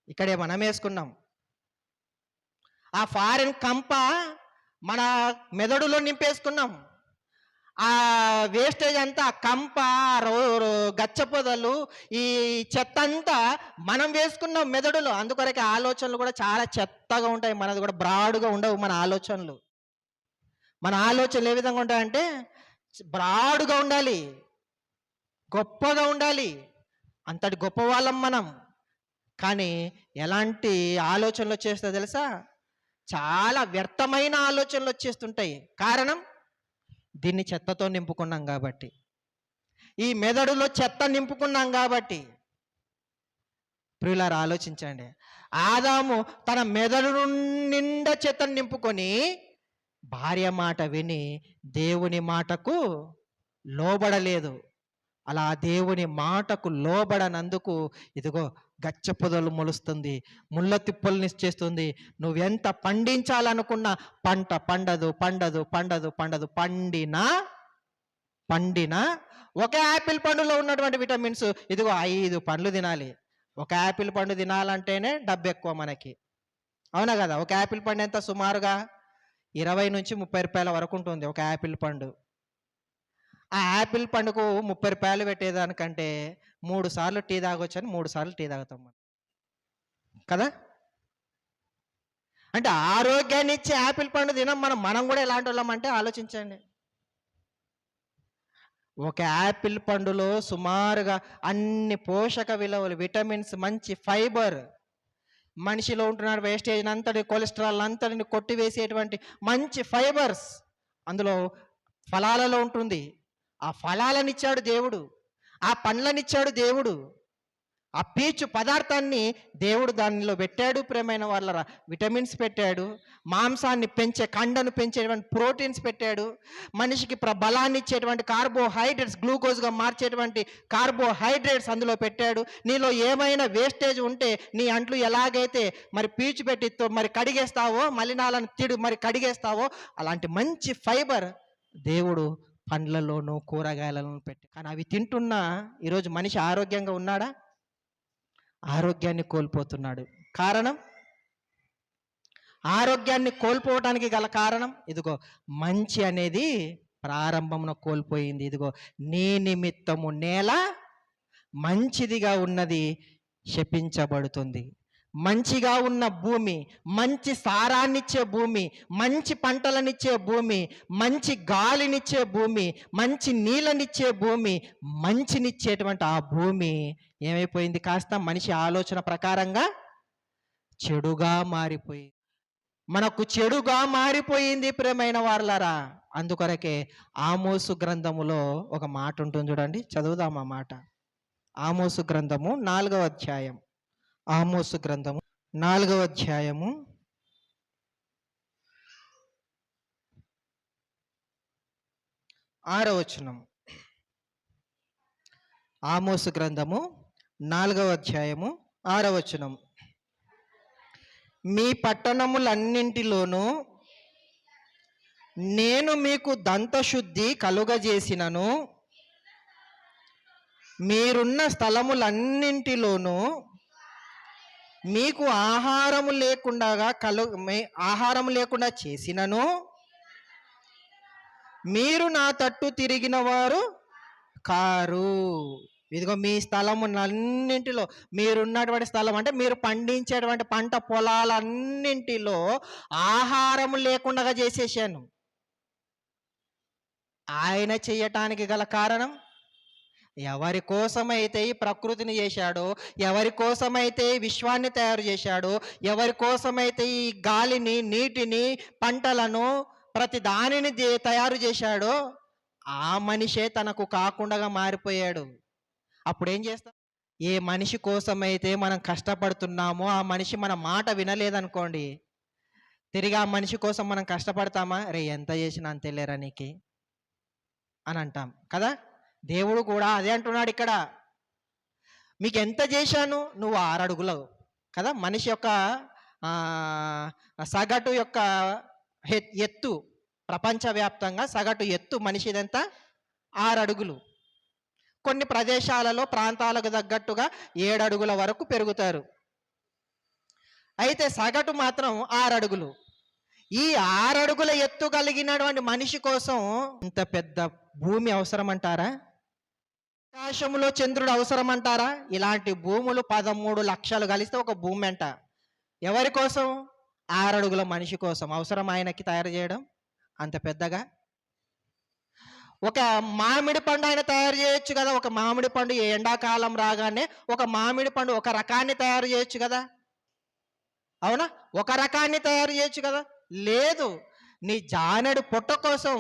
ఇక్కడే మనం వేసుకున్నాం. ఆ ఫారెన్ కంప మన మెదడులో నింపేసుకున్నాం. ఆ వేస్టేజ్ అంతా, కంప, గచ్చ పొదలు, ఈ చెత్త అంతా మనం వేసుకున్నాం మెదడులో. అందుకొరకే ఆలోచనలు కూడా చాలా చెత్తగా ఉంటాయి. మనది కూడా బ్రాడ్గా ఉండవు మన ఆలోచనలు. మన ఆలోచనలు ఏ విధంగా ఉంటాయంటే బ్రాడ్గా ఉండాలి, గొప్పగా ఉండాలి. అంతటి గొప్ప వాళ్ళం మనం. కానీ ఎలాంటి ఆలోచనలు వచ్చేస్తాయో తెలుసా? చాలా వ్యర్థమైన ఆలోచనలు వచ్చేస్తుంటాయి. కారణం, దీన్ని చెత్తతో నింపుకున్నాం కాబట్టి, ఈ మెదడులో చెత్త నింపుకున్నాం కాబట్టి. ప్రియులారా, ఆలోచించండి. ఆదాము తన మెదడు నిండా చెత్తను నింపుకొని భార్య మాట విని దేవుని మాటకు లోబడలేదు. అలా దేవుని మాటకు లోబడనందుకు ఇదిగో గచ్చ పొదలు మొలుస్తుంది, ముళ్ళ తిప్పల్ని చేస్తుంది. నువ్వెంత పండించాలనుకున్నా పంట పండదు. పండినా ఒక యాపిల్ పండులో ఉన్నటువంటి విటమిన్స్, ఇదిగో 5 పండ్లు తినాలి. ఒక యాపిల్ పండు తినాలంటేనే డబ్బు ఎక్కువ మనకి, అవునా కదా? ఒక యాపిల్ పండు ఎంత? సుమారుగా 20 నుంచి 30 రూపాయల వరకు ఉంటుంది ఒక యాపిల్ పండు. ఆ యాపిల్ పండుకు 30 రూపాయలు పెట్టేదానికంటే 3 సార్లు టీ తాగొచ్చు అని 3 సార్లు టీ తాగుతాం మనం కదా. అంటే ఆరోగ్యాన్ని ఇచ్చే యాపిల్ పండు తినం మనం కూడా ఎలాంటి వాళ్ళం అంటే ఆలోచించండి. ఒక యాపిల్ పండులో సుమారుగా అన్ని పోషక విలువలు, విటమిన్స్, మంచి ఫైబర్, మనిషిలో ఉంటున్న వేస్టేజ్ అంతటి, కొలెస్ట్రాల్ అంతటిని కొట్టివేసేటువంటి మంచి ఫైబర్స్ అందులో ఫలాలలో ఉంటుంది. ఆ ఫలాలనిచ్చాడు దేవుడు, ఆ పండ్లనిచ్చాడు దేవుడు, ఆ పీచు పదార్థాన్ని దేవుడు దానిలో పెట్టాడు. ప్రేమైన వాళ్ళ విటమిన్స్ పెట్టాడు, మాంసాన్ని పెంచే, కండను పెంచేటువంటి ప్రోటీన్స్ పెట్టాడు, మనిషికి బలాన్ని ఇచ్చేటువంటి కార్బోహైడ్రేట్స్, గ్లూకోజ్గా మార్చేటువంటి కార్బోహైడ్రేట్స్ అందులో పెట్టాడు. నీలో ఏమైనా వేస్టేజ్ ఉంటే నీ అంట్లు ఎలాగైతే మరి పీచు పెట్టి మరి కడిగేస్తావో, మలినాలను మరి కడిగేస్తావో, అలాంటి మంచి ఫైబర్ దేవుడు పండ్లలోనూ కూరగాయలను పెట్టి. కానీ అవి తింటున్నా ఈరోజు మనిషి ఆరోగ్యంగా ఉన్నాడా? ఆరోగ్యాన్ని కోల్పోతున్నాడు. కారణం, ఆరోగ్యాన్ని కోల్పోవడానికి గల కారణం ఇదిగో మంచి అనేది ప్రారంభమున కోల్పోయింది. ఇదిగో నీ నిమిత్తము నేల మంచిదిగా ఉన్నది శపించబడుతుంది. మంచిగా ఉన్న భూమి, మంచి సారాన్నిచ్చే భూమి, మంచి పంటలనిచ్చే భూమి, మంచి గాలినిచ్చే భూమి, మంచి నీళ్ళనిచ్చే భూమి, మంచినిచ్చేటువంటి ఆ భూమి ఏమైపోయింది? కాస్త మనిషి ఆలోచన ప్రకారంగా చెడుగా మారిపోయింది. మనకు చెడుగా మారిపోయింది ప్రియమైన వారలారా. అందుకొరకే ఆమోసు గ్రంథములో ఒక మాట ఉంటుంది చూడండి, చదువుదాం ఆ మాట. ఆమోసు గ్రంథము 4వ అధ్యాయం. ఆమోసు గ్రంథము 4వ అధ్యాయము 6వ వచనం. ఆమోసు గ్రంథము 4వ అధ్యాయము 6వ వచనం. మీ పట్టణములన్నింటిలోనూ నేను మీకు దంతశుద్ధి కలుగజేసినను, మీరున్న స్థలములన్నింటిలోనూ మీకు ఆహారము లేకుండా చేసినను, మీరు నా తట్టు తిరిగిన వారు కారు. ఇదిగో మీ స్థలములన్నింటిలో, మీరున్నటువంటి స్థలం అంటే మీరు పండించేటువంటి పంట పొలాలన్నింటిలో ఆహారము లేకుండా చేసేసాను. ఆయన చెయ్యటానికి గల కారణం, ఎవరి కోసమైతే ఈ ప్రకృతిని చేశాడో, ఎవరి కోసమైతే ఈ విశ్వాన్ని తయారు చేశాడో, ఎవరి కోసమైతే ఈ గాలిని, నీటిని, పంటలను, ప్రతి దానిని తయారు చేశాడో, ఆ మనిషే తనకు కాకుండా మారిపోయాడు. అప్పుడేం చేస్తాం? ఏ మనిషి కోసమైతే మనం కష్టపడుతున్నామో ఆ మనిషి మన మాట వినలేదనుకోండి, తిరిగి ఆ మనిషి కోసం మనం కష్టపడతామా? రే ఎంత చేసినా అంతేలేరా నీకు అని అంటాం కదా. దేవుడు కూడా అదే అంటున్నాడు ఇక్కడ. మీకు ఎంత చేశాను? నువ్వు 6 అడుగులు కదా. మనిషి యొక్క సగటు యొక్క ఎత్తు, ప్రపంచవ్యాప్తంగా సగటు ఎత్తు మనిషిదంతా 6 అడుగులు. కొన్ని ప్రదేశాలలో ప్రాంతాలకు తగ్గట్టుగా 7 అడుగుల వరకు పెరుగుతారు. అయితే సగటు మాత్రం 6 అడుగులు. ఈ 6 అడుగుల ఎత్తు కలిగినటువంటి మనిషి కోసం ఇంత పెద్ద భూమి అవసరం అంటారా? ఆకాశంలో చంద్రుడు అవసరం అంటారా? ఇలాంటి భూములు 13 లక్షలు కలిస్తే ఒక భూమి అంట. ఎవరి కోసం? 6 అడుగుల మనిషి కోసం. అవసరం ఆయనకి తయారు చేయడం అంత పెద్దగా? ఒక మామిడి పండు ఆయన తయారు చేయొచ్చు కదా. ఒక మామిడి పండు ఎండాకాలం రాగానే ఒక మామిడి పండు ఒక రకాన్ని తయారు చేయొచ్చు కదా, అవునా? ఒక రకాన్ని తయారు చేయొచ్చు కదా. లేదు, నీ జానెడు పొట్ట కోసం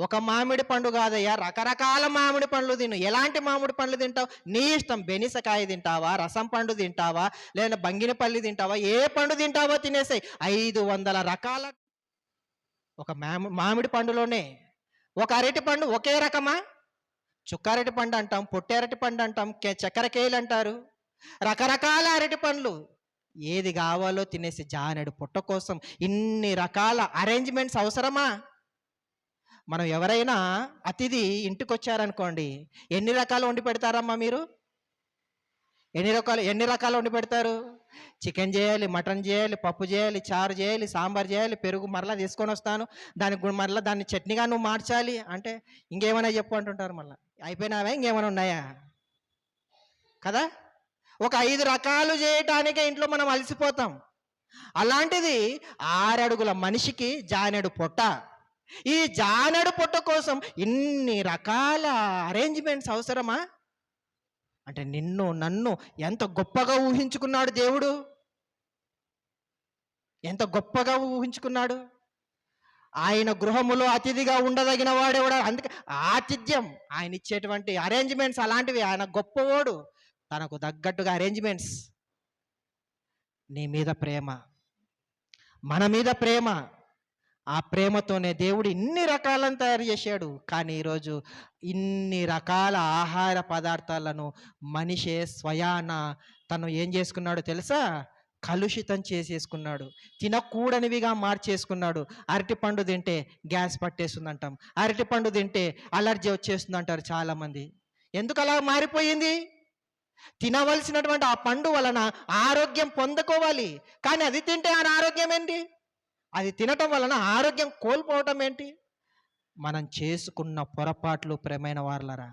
ఒక మామిడి పండు కాదయ్యా, రకరకాల మామిడి పండ్లు తిను. ఎలాంటి మామిడి పండ్లు తింటావు? నీ ఇష్టం. బెనిసకాయ తింటావా, రసం పండు తింటావా, లేదా బంగినపల్లి తింటావా, ఏ పండు తింటావో తినేసాయి. 500 రకాల ఒక మామిడి పండులోనే. ఒక అరటి పండు ఒకే రకమా? చుక్కారటి పండు అంటాం, పొట్టేరటి పండు అంటాం, చక్కెరకేలు అంటారు. రకరకాల అరటి పండ్లు. ఏది కావాలో తినేసి జానెడు పొట్ట కోసం ఇన్ని రకాల అరేంజ్మెంట్స్ అవసరమా? మనం ఎవరైనా అతిథి ఇంటికి వచ్చారనుకోండి, ఎన్ని రకాలు వండి పెడతారమ్మా మీరు? ఎన్ని రకాలు వండి పెడతారు? చికెన్ చేయాలి, మటన్ చేయాలి, పప్పు చేయాలి, చారు చేయాలి, సాంబార్ చేయాలి, పెరుగు మరలా తీసుకొని వస్తాను, దానికి మరలా దాన్ని చట్నీగా నువ్వు మార్చాలి అంటే ఇంకేమైనా చెప్పు అంటుంటారు. మళ్ళీ అయిపోయినావా, ఇంకేమైనా ఉన్నాయా కదా. ఒక 5 రకాలు చేయటానికే ఇంట్లో మనం అలసిపోతాం. అలాంటిది 6 అడుగుల మనిషికి జానెడు పొట్ట. ఈ జానెడు పొట్ట కోసం ఇన్ని రకాల అరేంజ్మెంట్స్ అవసరమా? అంటే నిన్ను నన్ను ఎంత గొప్పగా ఊహించుకున్నాడు దేవుడు, ఎంత గొప్పగా ఊహించుకున్నాడు. ఆయన గృహములో అతిథిగా ఉండదగిన వాడేవాడు. అందుకే ఆతిథ్యం, ఆయన ఇచ్చేటువంటి అరేంజ్మెంట్స్ అలాంటివి. ఆయన గొప్పవాడు, తనకు తగ్గట్టుగా అరేంజ్మెంట్స్. నీ మీద ప్రేమ, మన మీద ప్రేమ, ఆ ప్రేమతోనే దేవుడు ఇన్ని రకాలను తయారు చేశాడు. కానీ ఈరోజు ఇన్ని రకాల ఆహార పదార్థాలను మనిషే స్వయాన తను ఏం చేసుకున్నాడు తెలుసా? కలుషితం చేసేసుకున్నాడు, తినకూడనివిగా మార్చేసుకున్నాడు. అరటిపండు తింటే గ్యాస్ పట్టేస్తుంది అంటాం, అరటిపండు తింటే అలర్జీ వచ్చేస్తుంది అంటారు చాలామంది. ఎందుకు అలా మారిపోయింది? తినవలసినటువంటి ఆ పండు వలన ఆరోగ్యం పొందుకోవాలి, కానీ అది తింటే అనారోగ్యం ఏంటి? అది తినటం వలన ఆరోగ్యం కోల్పోవటం ఏంటి? మనం చేసుకున్న పొరపాట్లు ప్రేమైన వారలరా.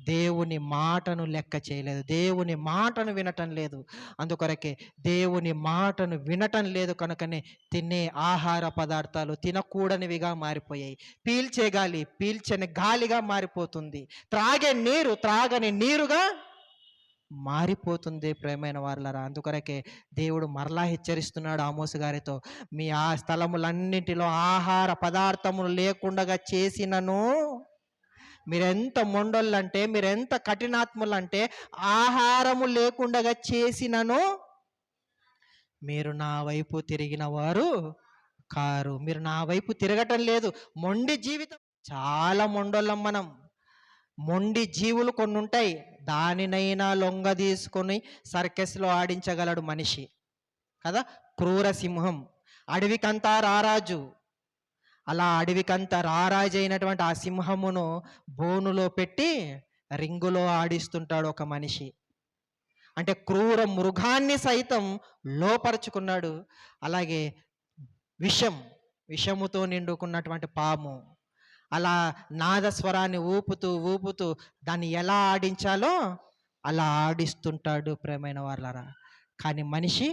దేవుని మాటను లెక్క చేయలేదు, దేవుని మాటను వినటం లేదు. అందుకొరకే దేవుని మాటను వినటం లేదు కనుకనే తినే ఆహార పదార్థాలు తినకూడనివిగా మారిపోయాయి. పీల్చే గాలి పీల్చని గాలిగా మారిపోతుంది. త్రాగే నీరు త్రాగని నీరుగా మారిపోతుంది ప్రియమైన వారలారా. అందుకొరకే దేవుడు మరలా హెచ్చరిస్తున్నాడు ఆమోసు గారితో, మీ ఆ స్థలములన్నింటిలో ఆహార పదార్థములు లేకుండా చేసినను, మీరెంత మొండోళ్ళంటే, మీరెంత కఠినాత్ములంటే, ఆహారము లేకుండా చేసినను మీరు నా వైపు తిరిగిన వారు కారు. మీరు నా వైపు తిరగటం లేదు. మొండి జీవితం. చాలా మొండోళ్ళం మనం. మొండి జీవులు కొన్ని ఉంటాయి, దానినైనా లొంగ తీసుకొని సర్కస్లో ఆడించగలడు మనిషి కదా. క్రూర సింహం, అడవికంతా రారాజు. అలా అడవికంతా రారాజు అయినటువంటి ఆ సింహమును బోనులో పెట్టి రింగులో ఆడిస్తుంటాడు ఒక మనిషి. అంటే క్రూర మృగాన్ని సైతం లోపరుచుకున్నాడు. అలాగే విషముతో నిండుకున్నటువంటి పాము, అలా నాదస్వరాన్ని ఊపుతూ ఊపుతూ దాన్ని ఎలా ఆడించాలో అలా ఆడిస్తుంటాడు ప్రియమైన వాళ్ళరా. కానీ మనిషి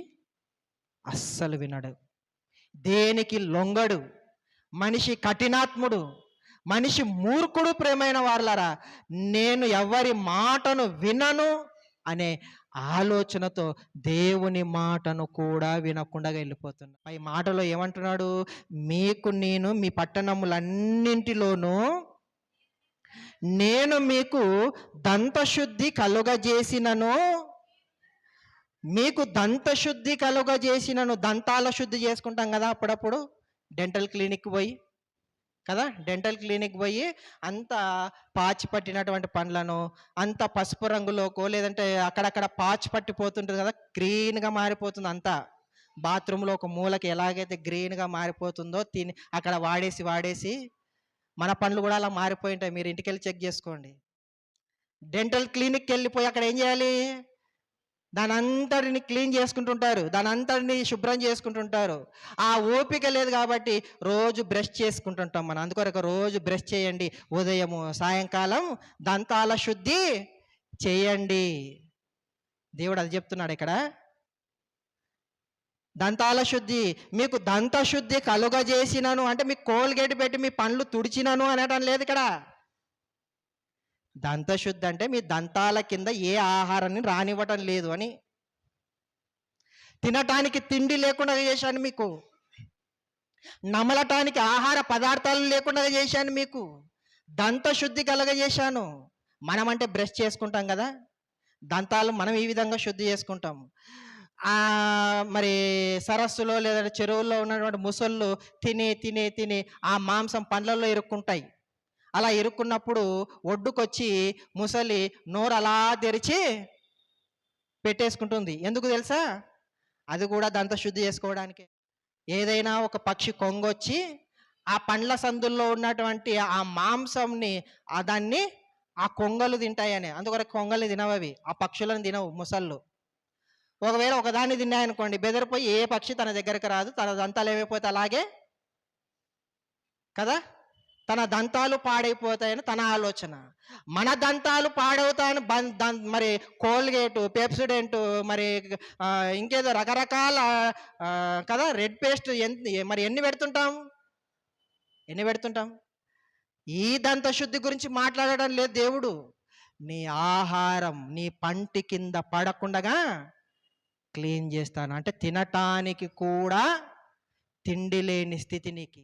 అస్సలు వినడు, దేనికి లొంగడు. మనిషి కఠినాత్ముడు, మనిషి మూర్ఖుడు ప్రియమైన వాళ్ళరా. నేను ఎవరి మాటను వినను అనే ఆలోచనతో దేవుని మాటను కూడా వినకుండా వెళ్ళిపోతున్నా. పై మాటలో ఏమంటున్నాడు, మీకు నేను మీ పట్టణములన్నింటిలోనూ నేను మీకు దంతశుద్ధి కలుగజేసినను, మీకు దంతశుద్ధి కలుగజేసినను. దంతాల శుద్ధి చేసుకుంటాం కదా అప్పుడప్పుడు, డెంటల్ క్లినిక్ పోయి కదా, డెంటల్ క్లినిక్ పోయి అంత పాచి పట్టినటువంటి పండ్లను అంత పసుపు రంగులోకో లేదంటే అక్కడక్కడ పాచి పట్టిపోతుంటుంది కదా, గ్రీన్గా మారిపోతుంది అంతా. బాత్రూంలో ఒక మూలకి ఎలాగైతే గ్రీన్గా మారిపోతుందో అక్కడ వాడేసి మన పండ్లు కూడా అలా మారిపోయి ఉంటాయి. మీరు ఇంటికి వెళ్ళి చెక్ చేసుకోండి. డెంటల్ క్లినిక్కి వెళ్ళిపోయి అక్కడ ఏం చేయాలి, దాని అంతటిని క్లీన్ చేసుకుంటుంటారు, దాని అంతటిని శుభ్రం చేసుకుంటుంటారు. ఆ ఓపిక లేదు కాబట్టి రోజు బ్రష్ చేసుకుంటుంటాం మనం. అందుకొరకు రోజు బ్రష్ చేయండి, ఉదయము సాయంకాలం దంతాల శుద్ధి చేయండి. దేవుడు అది చెప్తున్నాడు ఇక్కడ. దంతాల శుద్ధి, మీకు దంత శుద్ధి కలుగజేసినను అంటే మీకు కోల్గేట్ పెట్టి మీ పండ్లు తుడిచినను అనటం లేదు ఇక్కడ. దంతశుద్ధి అంటే మీ దంతాల కింద ఏ ఆహారాన్ని రానివ్వటం లేదు అని. తినటానికి తిండి లేకుండా చేశాను మీకు, నమలటానికి ఆహార పదార్థాలు లేకుండా చేశాను మీకు, దంతశుద్ధి కలగజేశాను. మనం అంటే బ్రష్ చేసుకుంటాం కదా, దంతాలు మనం ఈ విధంగా శుద్ధి చేసుకుంటాము. మరి సరస్సులో లేదా చెరువుల్లో ఉన్నటువంటి ముసళ్ళు తిని తిని తిని ఆ మాంసం పండ్లలో ఇరుక్కుంటాయి. అలా ఇరుక్కున్నప్పుడు ఒడ్డుకొచ్చి ముసలి నోరు అలా తెరిచి పెట్టేసుకుంటుంది. ఎందుకు తెలుసా? అది కూడా దంత శుద్ధి చేసుకోవడానికే. ఏదైనా ఒక పక్షి కొంగొచ్చి ఆ పండ్ల సందుల్లో ఉన్నటువంటి ఆ మాంసంని దాన్ని ఆ కొంగలు తింటాయని. అందుకొరకు కొంగలు తినవవి, ఆ పక్షులను తినవు ముసళ్ళు. ఒకవేళ ఒకదాన్ని తిన్నాయనుకోండి, బెదిరిపోయి ఏ పక్షి తన దగ్గరకు రాదు, తన దంతాలు ఏమైపోతే అలాగే కదా, తన దంతాలు పాడైపోతాయని తన ఆలోచన. మన దంతాలు పాడవుతాయని మరి కోల్గేటు, పెప్సిడెంట్, మరి ఇంకేదో రకరకాల కదా రెడ్ పేస్ట్ మరి ఎన్ని పెడుతుంటాం. ఈ దంత శుద్ధి గురించి మాట్లాడడం లేదు దేవుడు. నీ ఆహారం నీ పంటి కింద పడకుండా క్లీన్ చేస్తాను అంటే తినటానికి కూడా తిండి లేని స్థితి నీకు.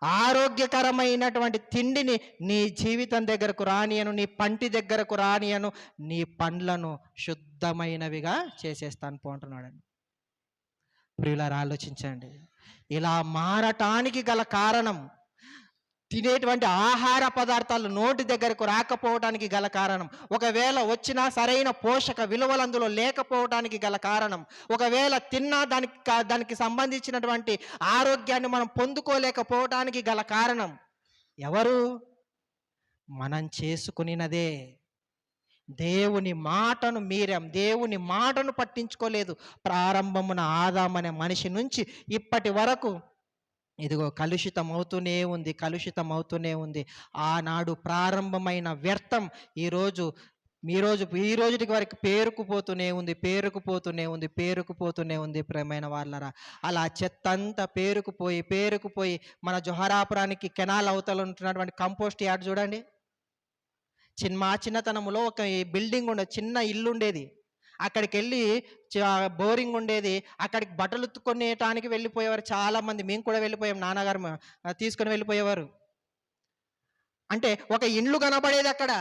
ఆరోగ్యకరమైనటువంటి తిండిని నీ జీవితం దగ్గరకు రానియను, నీ పంటి దగ్గరకు రానియను, నీ పండ్లను శుద్ధమైనవిగా చేసేస్తాను పోంటున్నాడని. ప్రియులారా ఆలోచించండి, ఇలా మారటానికి గల కారణం, తినేటువంటి ఆహార పదార్థాలు నోటి దగ్గరకు రాకపోవడానికి గల కారణం, ఒకవేళ వచ్చినా సరైన పోషక విలువలు అందులో లేకపోవడానికి గల కారణం, ఒకవేళ తిన్నా దానికి సంబంధించినటువంటి ఆరోగ్యాన్ని మనం పొందుకోలేకపోవడానికి గల కారణం ఎవరు? మనం చేసుకునినదే. దేవుని మాటను మీరాం, దేవుని మాటను పట్టించుకోలేదు. ప్రారంభమున ఆదాం అనే మనిషి నుంచి ఇప్పటి వరకు ఇదిగో కలుషితం అవుతూనే ఉంది, కలుషితం అవుతూనే ఉంది. ఆనాడు ప్రారంభమైన వ్యర్థం ఈరోజు ఈ రోజుటికి వరకు పేరుకుపోతూనే ఉంది, పేరుకుపోతూనే ఉంది, పేరుకుపోతూనే ఉంది ప్రియమైన వాళ్ళరా. అలా చెత్తంతా పేరుకుపోయి పేరుకుపోయి మన జొహరాపురానికి కెనాల్ అవతల ఉంటున్నటువంటి కంపోస్ట్ యార్డ్ చూడండి. మా చిన్నతనంలో ఒక బిల్డింగ్ ఉండేది, చిన్న ఇల్లు ఉండేది. అక్కడికి వెళ్ళి బోరింగ్ ఉండేది, అక్కడికి బట్టలు ఉతుక్కొనేటానికి వెళ్ళిపోయేవారు చాలామంది. మేము కూడా వెళ్ళిపోయాం, నాన్నగారు తీసుకొని వెళ్ళిపోయేవారు. అంటే ఒక ఇండ్లు కనబడేది అక్కడ,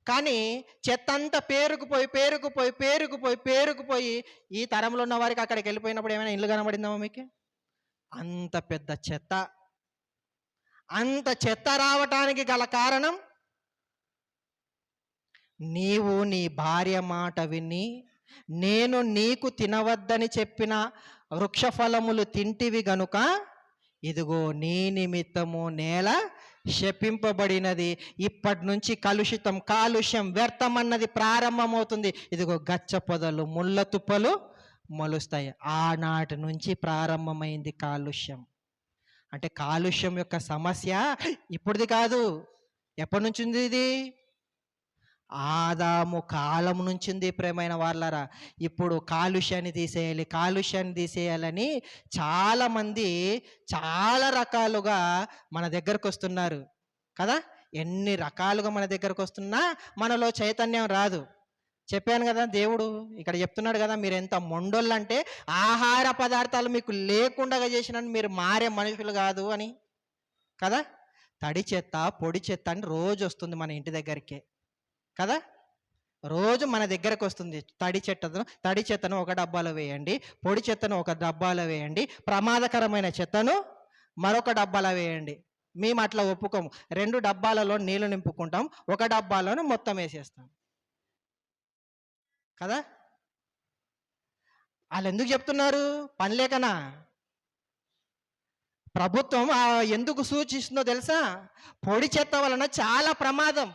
కానీ చెత్త అంతా పేరుకుపోయి పేరుకుపోయి పేరుకుపోయి పేరుకుపోయి ఈ తరంలో ఉన్న వారికి అక్కడికి వెళ్ళిపోయినప్పుడు ఏమైనా ఇల్లు కనబడిందామా మీకు? అంత పెద్ద చెత్త. అంత చెత్త రావటానికి గల కారణం, నీవు నీ భార్య మాట విని నేను నీకు తినవద్దని చెప్పిన వృక్షఫలములు తింటివి గనుక ఇదిగో నీ నిమిత్తము నేల శపింపబడినది. ఇప్పటి నుంచి కాలుష్యం వ్యర్థం అన్నది ప్రారంభమవుతుంది. ఇదిగో గచ్చ పొదలు ముళ్ళ తుప్పలు మొలుస్తాయి. ఆనాటి నుంచి ప్రారంభమైంది కాలుష్యం. అంటే కాలుష్యం యొక్క సమస్య ఇప్పుడుది కాదు. ఎప్పటి నుంచి ఉంది ఇది? ఆదాము కాలం నుంచింది ప్రేమైన వాళ్ళరా. ఇప్పుడు కాలుష్యాన్ని తీసేయాలని చాలామంది చాలా రకాలుగా మన దగ్గరకు వస్తున్నారు కదా. ఎన్ని రకాలుగా మన దగ్గరకు వస్తున్నా మనలో చైతన్యం రాదు. చెప్పాను కదా, దేవుడు ఇక్కడ చెప్తున్నాడు కదా, మీరు ఎంత మొండోళ్ళంటే ఆహార పదార్థాలు మీకు లేకుండా చేసిన మీరు మారే మనుషులు కాదు అని కదా. తడి చెత్త పొడి చెత్త అని రోజు వస్తుంది మన ఇంటి దగ్గరికే కదా. రోజు మన దగ్గరకు వస్తుంది. తడి చెత్తను ఒక డబ్బాలో వేయండి, పొడి చెత్తను ఒక డబ్బాలో వేయండి, ప్రమాదకరమైన చెత్తను మరొక డబ్బాలో వేయండి. మేము అట్లా ఒప్పుకోము. 2 డబ్బాలలో నీళ్లు నింపుకుంటాం, ఒక డబ్బాలోనే మొత్తం వేసేస్తాం కదా. వాళ్ళు ఎందుకు చెప్తున్నారు? పని లేకనా? ప్రభుత్వం ఎందుకు సూచిస్తుందో తెలుసా? పొడి చెత్త వలన చాలా ప్రమాదం.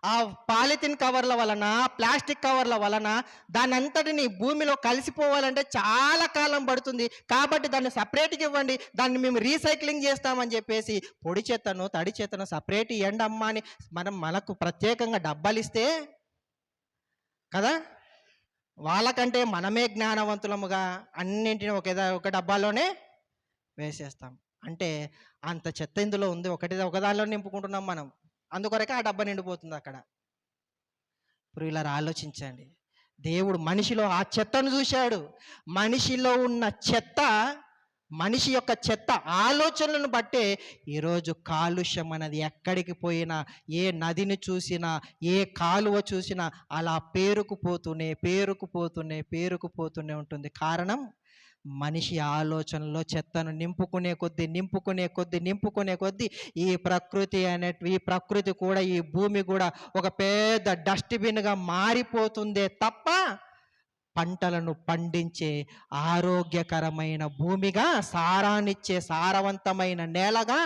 ఆ పాలిథిన్ కవర్ల వలన, ప్లాస్టిక్ కవర్ల వలన దాని అంతటిని భూమిలో కలిసిపోవాలంటే చాలా కాలం పడుతుంది. కాబట్టి దాన్ని సపరేట్గా ఇవ్వండి, దాన్ని మేము రీసైక్లింగ్ చేస్తామని చెప్పేసి పొడి చెత్తను తడి చెత్తను సపరేట్ ఇవ్వండి అమ్మా అని మనకు ప్రత్యేకంగా డబ్బాలు ఇస్తే కదా, వాళ్ళకంటే మనమే జ్ఞానవంతులముగా అన్నింటినీ ఒక డబ్బాలోనే వేసేస్తాం. అంటే అంత చెత్త ఇందులో ఉంది, ఒకదానిలో నింపుకుంటున్నాం మనం. అందుకొరకే ఆ డబ్బా నిండిపోతుంది అక్కడ. ఇప్పుడు ఇలా ఆలోచించండి. దేవుడు మనిషిలో ఆ చెత్తను చూశాడు. మనిషిలో ఉన్న చెత్త, మనిషి యొక్క చెత్త ఆలోచనలను బట్టే ఈరోజు కాలుష్యం అనేది ఎక్కడికి పోయినా, ఏ నదిని చూసినా, ఏ కాలువ చూసినా అలా పేరుకుపోతూనే ఉంటుంది. కారణం, మనిషి ఆలోచనలో చెత్తను నింపుకునే కొద్దీ ఈ ప్రకృతి కూడా, ఈ భూమి కూడా ఒక పెద్ద డస్ట్బిన్గా మారిపోతుందే తప్ప పంటలను పండించే ఆరోగ్యకరమైన భూమిగా, సారాన్నిచ్చే సారవంతమైన నేలగా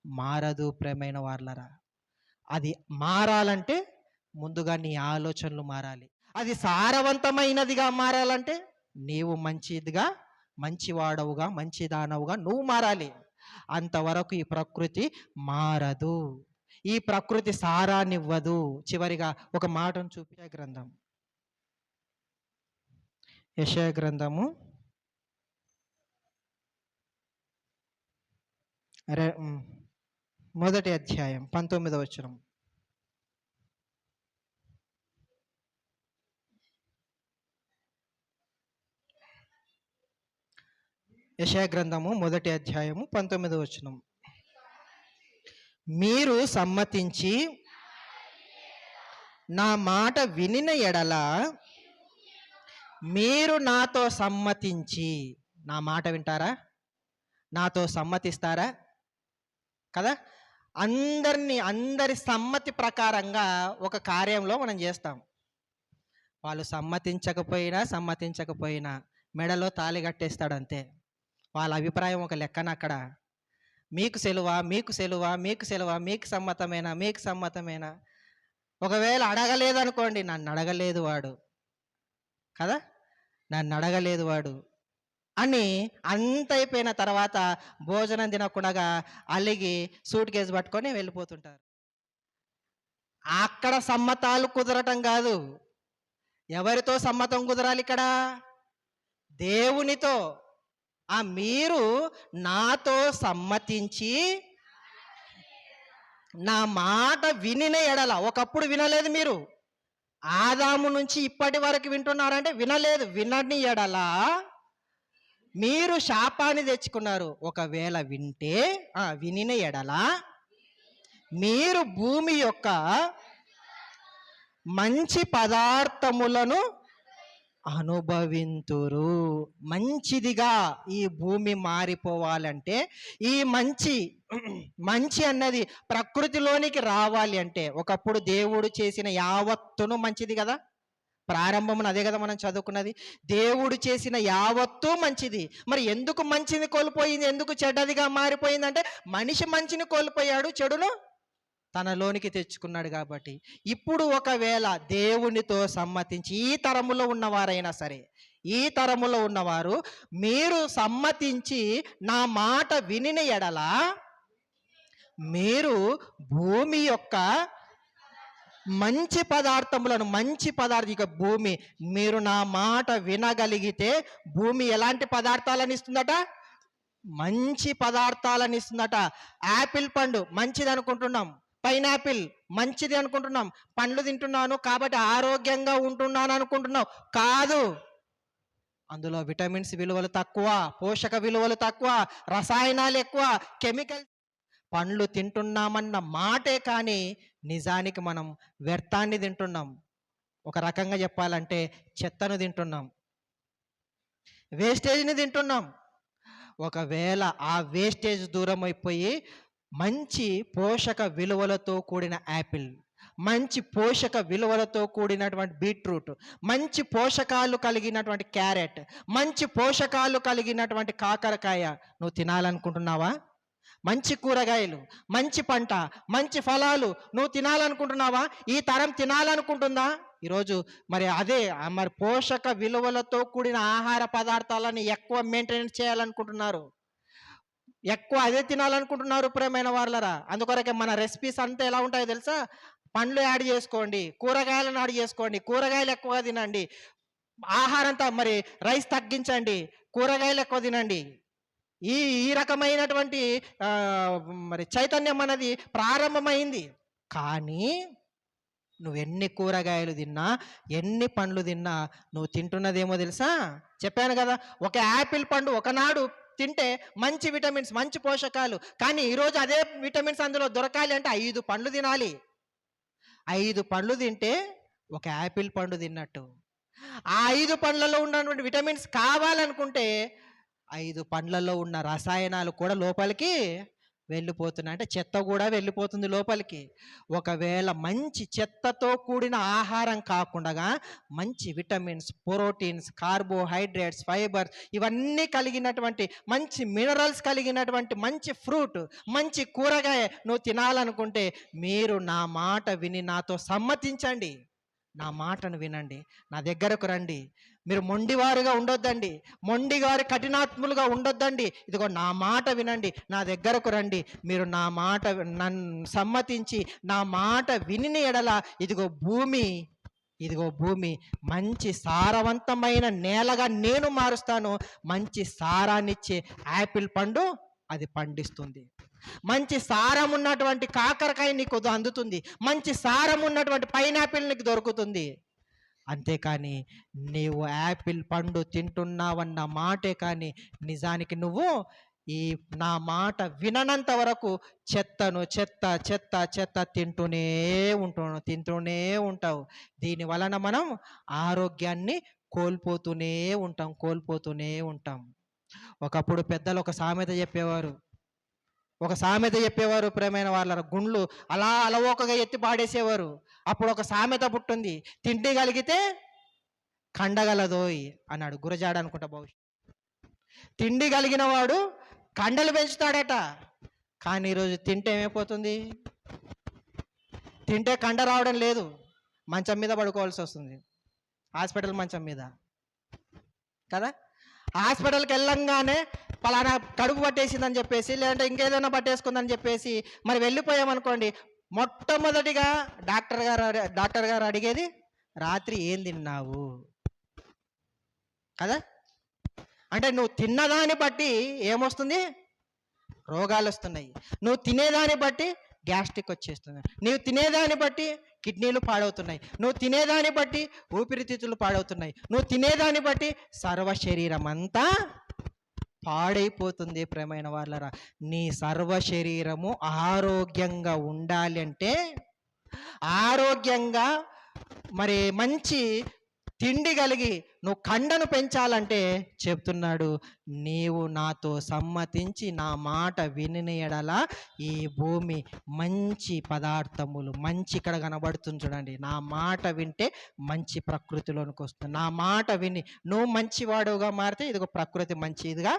మారదు ప్రేమైన వాళ్ళరా. అది మారాలంటే ముందుగా నీ ఆలోచనలు మారాలి. అది సారవంతమైనదిగా మారాలంటే నీవు మంచివాడవుగా మంచిదానవుగా నువ్వు మారాలి. అంతవరకు ఈ ప్రకృతి మారదు, ఈ ప్రకృతి సారాన్నివ్వదు. చివరిగా ఒక మాటను చూపించే గ్రంథం, యెషయా గ్రంథము 1వ అధ్యాయం 19వ వచనం. యెషయా గ్రంథము 1వ అధ్యాయము 19వ వచనం. మీరు సమ్మతించి నా మాట వినిన ఎడల, మీరు నాతో సమ్మతించి, నా మాట వింటారా? నాతో సమ్మతిస్తారా? కదా. అందరి సమ్మతి ప్రకారంగా ఒక కార్యంలో మనం చేస్తాం. వాళ్ళు సమ్మతించకపోయినా మెడలో తాళి కట్టేస్తాడు అంతే. వాళ్ళ అభిప్రాయం ఒక లెక్కన అక్కడ. మీకు సెలవా, మీకు సమ్మతమేనా. ఒకవేళ అడగలేదనుకోండి, నన్ను అడగలేదు వాడు కదా, అని అంత అయిపోయిన తర్వాత భోజనం తినకుండా అలిగి సూట్ కేసు పట్టుకొని వెళ్ళిపోతుంటారు. అక్కడ సమ్మతాలు కుదరటం కాదు. ఎవరితో సమ్మతం కుదరాలి ఇక్కడ? దేవునితో. మీరు నాతో సమ్మతించి నా మాట వినిన ఎడల, ఒకప్పుడు వినలేదు మీరు, ఆదాము నుంచి ఇప్పటి వరకు వింటున్నారంటే వినలేదు, వినని ఎడల మీరు శాపాన్ని తెచ్చుకున్నారు. ఒకవేళ వింటే వినిన ఎడల మీరు భూమి యొక్క మంచి పదార్థములను అనుభవింతురు. మంచిదిగా ఈ భూమి మారిపోవాలంటే, ఈ మంచి అన్నది ప్రకృతిలోనికి రావాలి అంటే, ఒకప్పుడు దేవుడు చేసిన యావత్తును మంచిది కదా. ప్రారంభమున అదే కదా మనం చదువుకున్నది. దేవుడు చేసిన యావత్తు మంచిది. మరి ఎందుకు మంచిని కోల్పోయింది, ఎందుకు చెడ్డదిగా మారిపోయిందంటే, మనిషి మంచిని కోల్పోయాడు, చెడును తనలోనికి తెచ్చుకున్నాడు కాబట్టి. ఇప్పుడు ఒకవేళ దేవునితో సమ్మతించి, ఈ తరములో ఉన్నవారైనా సరే, ఈ తరములో ఉన్నవారు మీరు సమ్మతించి నా మాట వినిన ఎడల మీరు భూమి యొక్క మంచి పదార్థములను, ఇక భూమి, మీరు నా మాట వినగలిగితే భూమి ఎలాంటి పదార్థాలను ఇస్తుందట? మంచి పదార్థాలను ఇస్తుందట. యాపిల్ పండు మంచిది అనుకుంటున్నాం, పైనాపిల్ మంచిది అనుకుంటున్నాం, పండ్లు తింటున్నాను కాబట్టి ఆరోగ్యంగా ఉంటున్నాను అనుకుంటున్నావు. కాదు, అందులో విటమిన్స్ విలువలు తక్కువ, పోషక విలువలు తక్కువ, రసాయనాలు ఎక్కువ, కెమికల్. పండ్లు తింటున్నామన్న మాటే కానీ నిజానికి మనం వ్యర్థాన్ని తింటున్నాం. ఒక రకంగా చెప్పాలంటే చెత్తను తింటున్నాం, వేస్టేజ్ని తింటున్నాం. ఒకవేళ ఆ వేస్టేజ్ దూరం అయిపోయి మంచి పోషక విలువలతో కూడిన యాపిల్, మంచి పోషక విలువలతో కూడినటువంటి బీట్రూట్, మంచి పోషకాలు కలిగినటువంటి క్యారెట్, మంచి పోషకాలు కలిగినటువంటి కాకరకాయ నువ్వు తినాలనుకుంటున్నావా? మంచి కూరగాయలు, మంచి పంట, మంచి ఫలాలు నువ్వు తినాలనుకుంటున్నావా? ఈ తరం తినాలనుకుంటుందా? ఈరోజు మరి పోషక విలువలతో కూడిన ఆహార పదార్థాలను ఎక్కువ మెయింటైన్ చేయాలనుకుంటున్నారు, ఎక్కువ అదే తినాలనుకుంటున్నారు ప్రియమైన వాళ్ళరా. అందుకొరకే మన రెసిపీస్ అంతా ఎలా ఉంటాయో తెలుసా? పండ్లు యాడ్ చేసుకోండి, కూరగాయలను యాడ్ చేసుకోండి, కూరగాయలు ఎక్కువ తినండి, ఆహారంతా మరి రైస్ తగ్గించండి, కూరగాయలు ఎక్కువ తినండి. ఈ రకమైనటువంటి మరి చైతన్యం అనేది ప్రారంభమైంది. కానీ నువ్వు ఎన్ని కూరగాయలు తిన్నా, ఎన్ని పండ్లు తిన్నా నువ్వు తింటున్నదేమో తెలుసా? చెప్పాను కదా, ఒక యాపిల్ పండు ఒకనాడు తింటే మంచి విటమిన్స్, మంచి పోషకాలు, కానీ ఈరోజు అదే విటమిన్స్ అందులో దొరకాలి అంటే 5 పండ్లు తినాలి. 5 పండ్లు తింటే ఒక యాపిల్ పండు తిన్నట్టు. ఆ 5 పండ్లలో ఉన్నటువంటి విటమిన్స్ కావాలనుకుంటే 5 పండ్లలో ఉన్న రసాయనాలు కూడా లోపలికి వెళ్ళిపోతున్నాయి, అంటే చెత్త కూడా వెళ్ళిపోతుంది లోపలికి. ఒకవేళ మంచి చెత్తతో కూడిన ఆహారం కాకుండా మంచి విటమిన్స్, ప్రోటీన్స్, కార్బోహైడ్రేట్స్, ఫైబర్ ఇవన్నీ కలిగినటువంటి మంచి మినరల్స్ కలిగినటువంటి మంచి ఫ్రూట్, మంచి కూరగాయ నువ్వు తినాలనుకుంటే మీరు నా మాట విని నాతో సమ్మతించండి, నా మాటను వినండి, నా దగ్గరకు రండి. మీరు మొండివారుగా ఉండొద్దండి, మొండివారి కఠినాత్ములుగా ఉండొద్దండి. ఇదిగో నా మాట వినండి, నా దగ్గరకు రండి. మీరు నా మాట నన్ను సమ్మతించి నా మాట విని ఎడల ఇదిగో భూమి మంచి సారవంతమైన నేలగా నేను మారుస్తాను. మంచి సారాన్నిచ్చే యాపిల్ పండు అది పండిస్తుంది. మంచి సారం ఉన్నటువంటి కాకరకాయ నీకు అందుతుంది, మంచి సారం ఉన్నటువంటి పైనాపిల్ నీకు దొరుకుతుంది. అంతేకాని నీవు యాపిల్ పండు తింటున్నావన్న మాటే కానీ నిజానికి నువ్వు ఈ నా మాట విననంత వరకు చెత్త తింటూనే ఉంటావు. దీని వలన మనం ఆరోగ్యాన్ని కోల్పోతూనే ఉంటాం. ఒకప్పుడు పెద్దలు ఒక సామెత చెప్పేవారు ప్రేమైన వాళ్ళ గుండ్లు అలా అలవోకగా ఎత్తి పాడేసేవారు. అప్పుడు ఒక సామెత పుట్టింది, తిండి కలిగితే కండగలదోయ్ అన్నాడు. గురజాడ అనుకుంటా బహుశా. తిండి కలిగిన వాడు కండలు పెంచుతాడట. కానీ ఈరోజు తింటే ఏమైపోతుంది? తింటే కండ రావడం లేదు, మంచం మీద పడుకోవాల్సి వస్తుంది, హాస్పిటల్ మంచం మీద కదా. హాస్పిటల్కి వెళ్ళంగానే పలానా కడుపు పట్టేసిందని చెప్పేసి, లేదంటే ఇంకేదైనా పట్టేసుకుందని చెప్పేసి మరి వెళ్ళిపోయామనుకోండి, మొట్టమొదటిగా డాక్టర్ గారు అడిగేది రాత్రి ఏం తిన్నావు కదా. అంటే నువ్వు తిన్నదాన్ని బట్టి ఏమొస్తుంది, రోగాలు వస్తున్నాయి. నువ్వు తినేదాన్ని బట్టి గ్యాస్ట్రిక్ వచ్చేస్తుంది. నువ్వు తినేదాన్ని బట్టి కిడ్నీలు పాడవుతున్నాయి. నువ్వు తినేదాన్ని బట్టి ఊపిరితిత్తులు పాడవుతున్నాయి. నువ్వు తినేదాన్ని బట్టి సర్వ శరీరం అంతా పాడైపోతుంది. ప్రియమైన వాళ్ళరా, నీ సర్వ శరీరము ఆరోగ్యంగా ఉండాలి అంటే, ఆరోగ్యంగా మరి మంచి తిండి కలిగి నువ్వు కండను పెంచాలంటే చెప్తున్నాడు, నీవు నాతో సమ్మతించి నా మాట విని ఎడల ఈ భూమి మంచి పదార్థములు, మంచి ఇక్కడ కనబడుతుంది చూడండి, నా మాట వింటే మంచి ప్రకృతిలోనికి వస్తుంది. నా మాట విని నువ్వు మంచివాడుగా మారితే ఇదిగో ప్రకృతి మంచిదిగా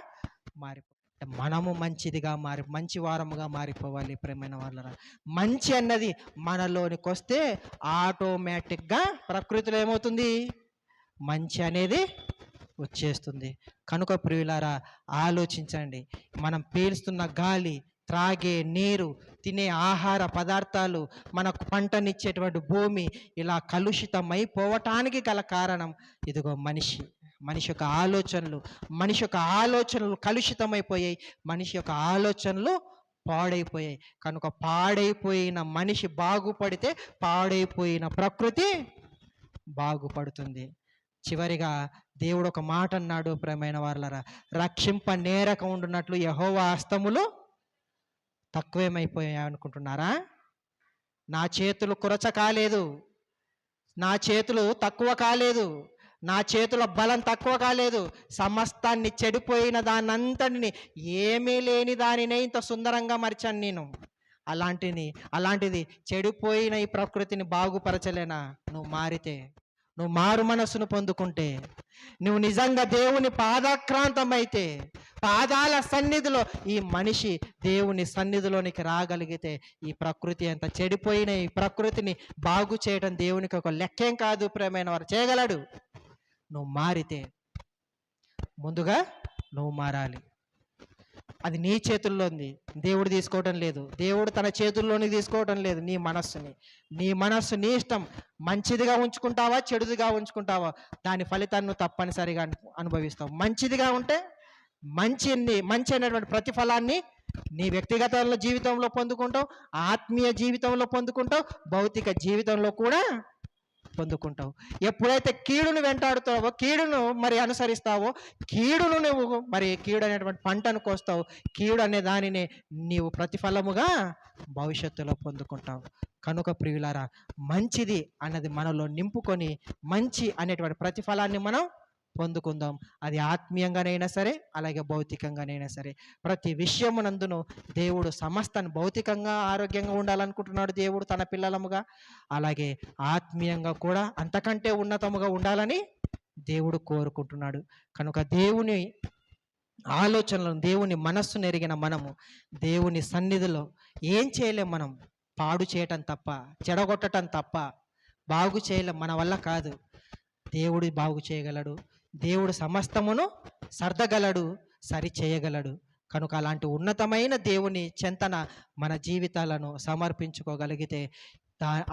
మారిపో, మనము మంచిదిగా మంచి వారముగా మారిపోవాలి. ప్రేమైన వాళ్ళరా, మంచి అన్నది మనలోనికి వస్తే ఆటోమేటిక్గా ప్రకృతిలో ఏమవుతుంది, మంచి అనేది వచ్చేస్తుంది. కనుక ప్రియులారా, ఆలోచించండి. మనం పీల్స్తున్న గాలి, త్రాగే నీరు, తినే ఆహార పదార్థాలు, మనకు పంటనిచ్చేటువంటి భూమి ఇలా కలుషితమైపోవటానికి గల కారణం ఇదిగో మనిషి యొక్క ఆలోచనలు కలుషితమైపోయాయి. మనిషి యొక్క ఆలోచనలు పాడైపోయాయి. కనుక పాడైపోయిన మనిషి బాగుపడితే పాడైపోయిన ప్రకృతి బాగుపడుతుంది. చివరిగా దేవుడు ఒక మాట అన్నాడు, ప్రియమైన వారలారా, రక్షింప నేరక ఉండున్నట్లు యెహోవా హస్తములు తక్కువేమైపోయాయి అనుకుంటున్నారా? నా చేతులు కురచ కాలేదు, నా చేతులు తక్కువ కాలేదు, నా చేతుల బలం తక్కువ కాలేదు. సమస్తాన్ని, చెడిపోయిన దాన్నంతటిని, ఏమీ లేని దానినే ఇంత సుందరంగా మరిచాను నేను. అలాంటిది చెడిపోయిన ఈ ప్రకృతిని బాగుపరచలేనా? నువ్వు మారితే, నువ్వు మారు మనస్సును పొందుకుంటే, నువ్వు నిజంగా దేవుని పాదాక్రాంతమైతే, పాదాల సన్నిధిలో ఈ మనిషి దేవుని సన్నిధిలోనికి రాగలిగితే, ఈ ప్రకృతి అంత చెడిపోయిన ఈ ప్రకృతిని బాగు చేయడం దేవునికి ఒక లెక్కేం కాదు. ప్రియమైన వారు, చేయగలడు. నువ్వు మారితే, ముందుగా నువ్వు మారాలి. అది నీ చేతుల్లో ఉంది, దేవుడు తీసుకోవటం లేదు. దేవుడు తన చేతుల్లోనికి తీసుకోవటం లేదు. నీ మనస్సు నీ ఇష్టం. మంచిదిగా ఉంచుకుంటావా, చెడుదిగా ఉంచుకుంటావా, దాని ఫలితాన్ని నువ్వు తప్పనిసరిగా అనుభవిస్తావు. మంచిదిగా ఉంటే మంచి అయినటువంటి ప్రతిఫలాన్ని నీ వ్యక్తిగత జీవితంలో పొందుకుంటావు, ఆత్మీయ జీవితంలో పొందుకుంటావు, భౌతిక జీవితంలో కూడా పొందుకుంటావు. ఎప్పుడైతే కీడును వెంటాడుతావో, కీడును మరి అనుసరిస్తావో, కీడును నువ్వు మరి కీడు అనేటువంటి పంటను కోస్తావు. కీడు అనే దానిని నీవు ప్రతిఫలముగా భవిష్యత్తులో పొందుకుంటావు. కనుక ప్రియులారా, మంచిది అన్నది మనలో నింపుకొని మంచి అనేటువంటి ప్రతిఫలాన్ని మనం పొందుకుందాం. అది ఆత్మీయంగానైనా సరే, అలాగే భౌతికంగానైనా సరే. ప్రతి విషయమునందును దేవుడు సమస్తాన్ని, భౌతికంగా ఆరోగ్యంగా ఉండాలనుకుంటున్నాడు దేవుడు తన పిల్లలముగా, అలాగే ఆత్మీయంగా కూడా అంతకంటే ఉన్నతముగా ఉండాలని దేవుడు కోరుకుంటున్నాడు. కనుక దేవుని ఆలోచనలను, దేవుని మనస్సును ఎరిగిన మనము దేవుని సన్నిధిలో ఏం చేయలేం. మనం పాడు చేయటం తప్ప, చెడగొట్టడం తప్ప బాగు చేయలేం. మన వల్ల కాదు. దేవుడు బాగు చేయగలడు. దేవుడు సమస్తమును సర్దగలడు, సరి చేయగలడు. కనుక అలాంటి ఉన్నతమైన దేవుని చెంతన మన జీవితాలను సమర్పించుకోగలిగితే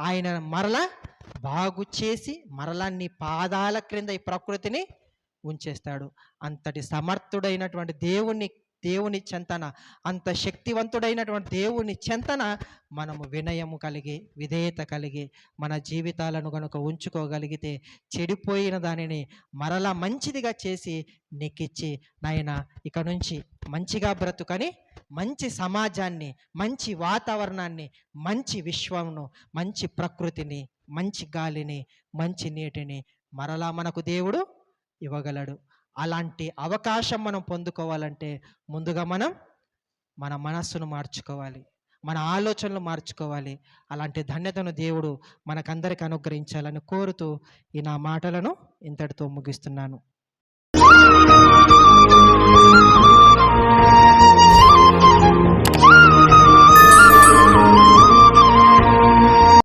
ఆయన మరలా బాగు చేసి మరలా నీ పాదాల క్రింద ఈ ప్రకృతిని ఉంచేస్తాడు. అంతటి సమర్థుడైనటువంటి దేవుని చెంతన, అంత శక్తివంతుడైనటువంటి దేవుని చెంతన మనము వినయము కలిగి, విధేయత కలిగి మన జీవితాలను కనుక ఉంచుకోగలిగితే, చెడిపోయిన దానిని మరలా మంచిదిగా చేసి నీకిచ్చి, నాయన ఇక నుంచి మంచిగా బ్రతుకని మంచి సమాజాన్ని, మంచి వాతావరణాన్ని, మంచి విశ్వమును, మంచి ప్రకృతిని, మంచి గాలిని, మంచి నీటిని మరలా మనకు దేవుడు ఇవ్వగలడు. అలాంటి అవకాశం మనం పొందుకోవాలంటే ముందుగా మనం మన మనస్సును మార్చుకోవాలి, మన ఆలోచనలు మార్చుకోవాలి. అలాంటి ధన్యతను దేవుడు మనకందరికి అనుగ్రహించాలని కోరుతూ ఈ నా మాటలను ఇంతటితో ముగిస్తున్నాను.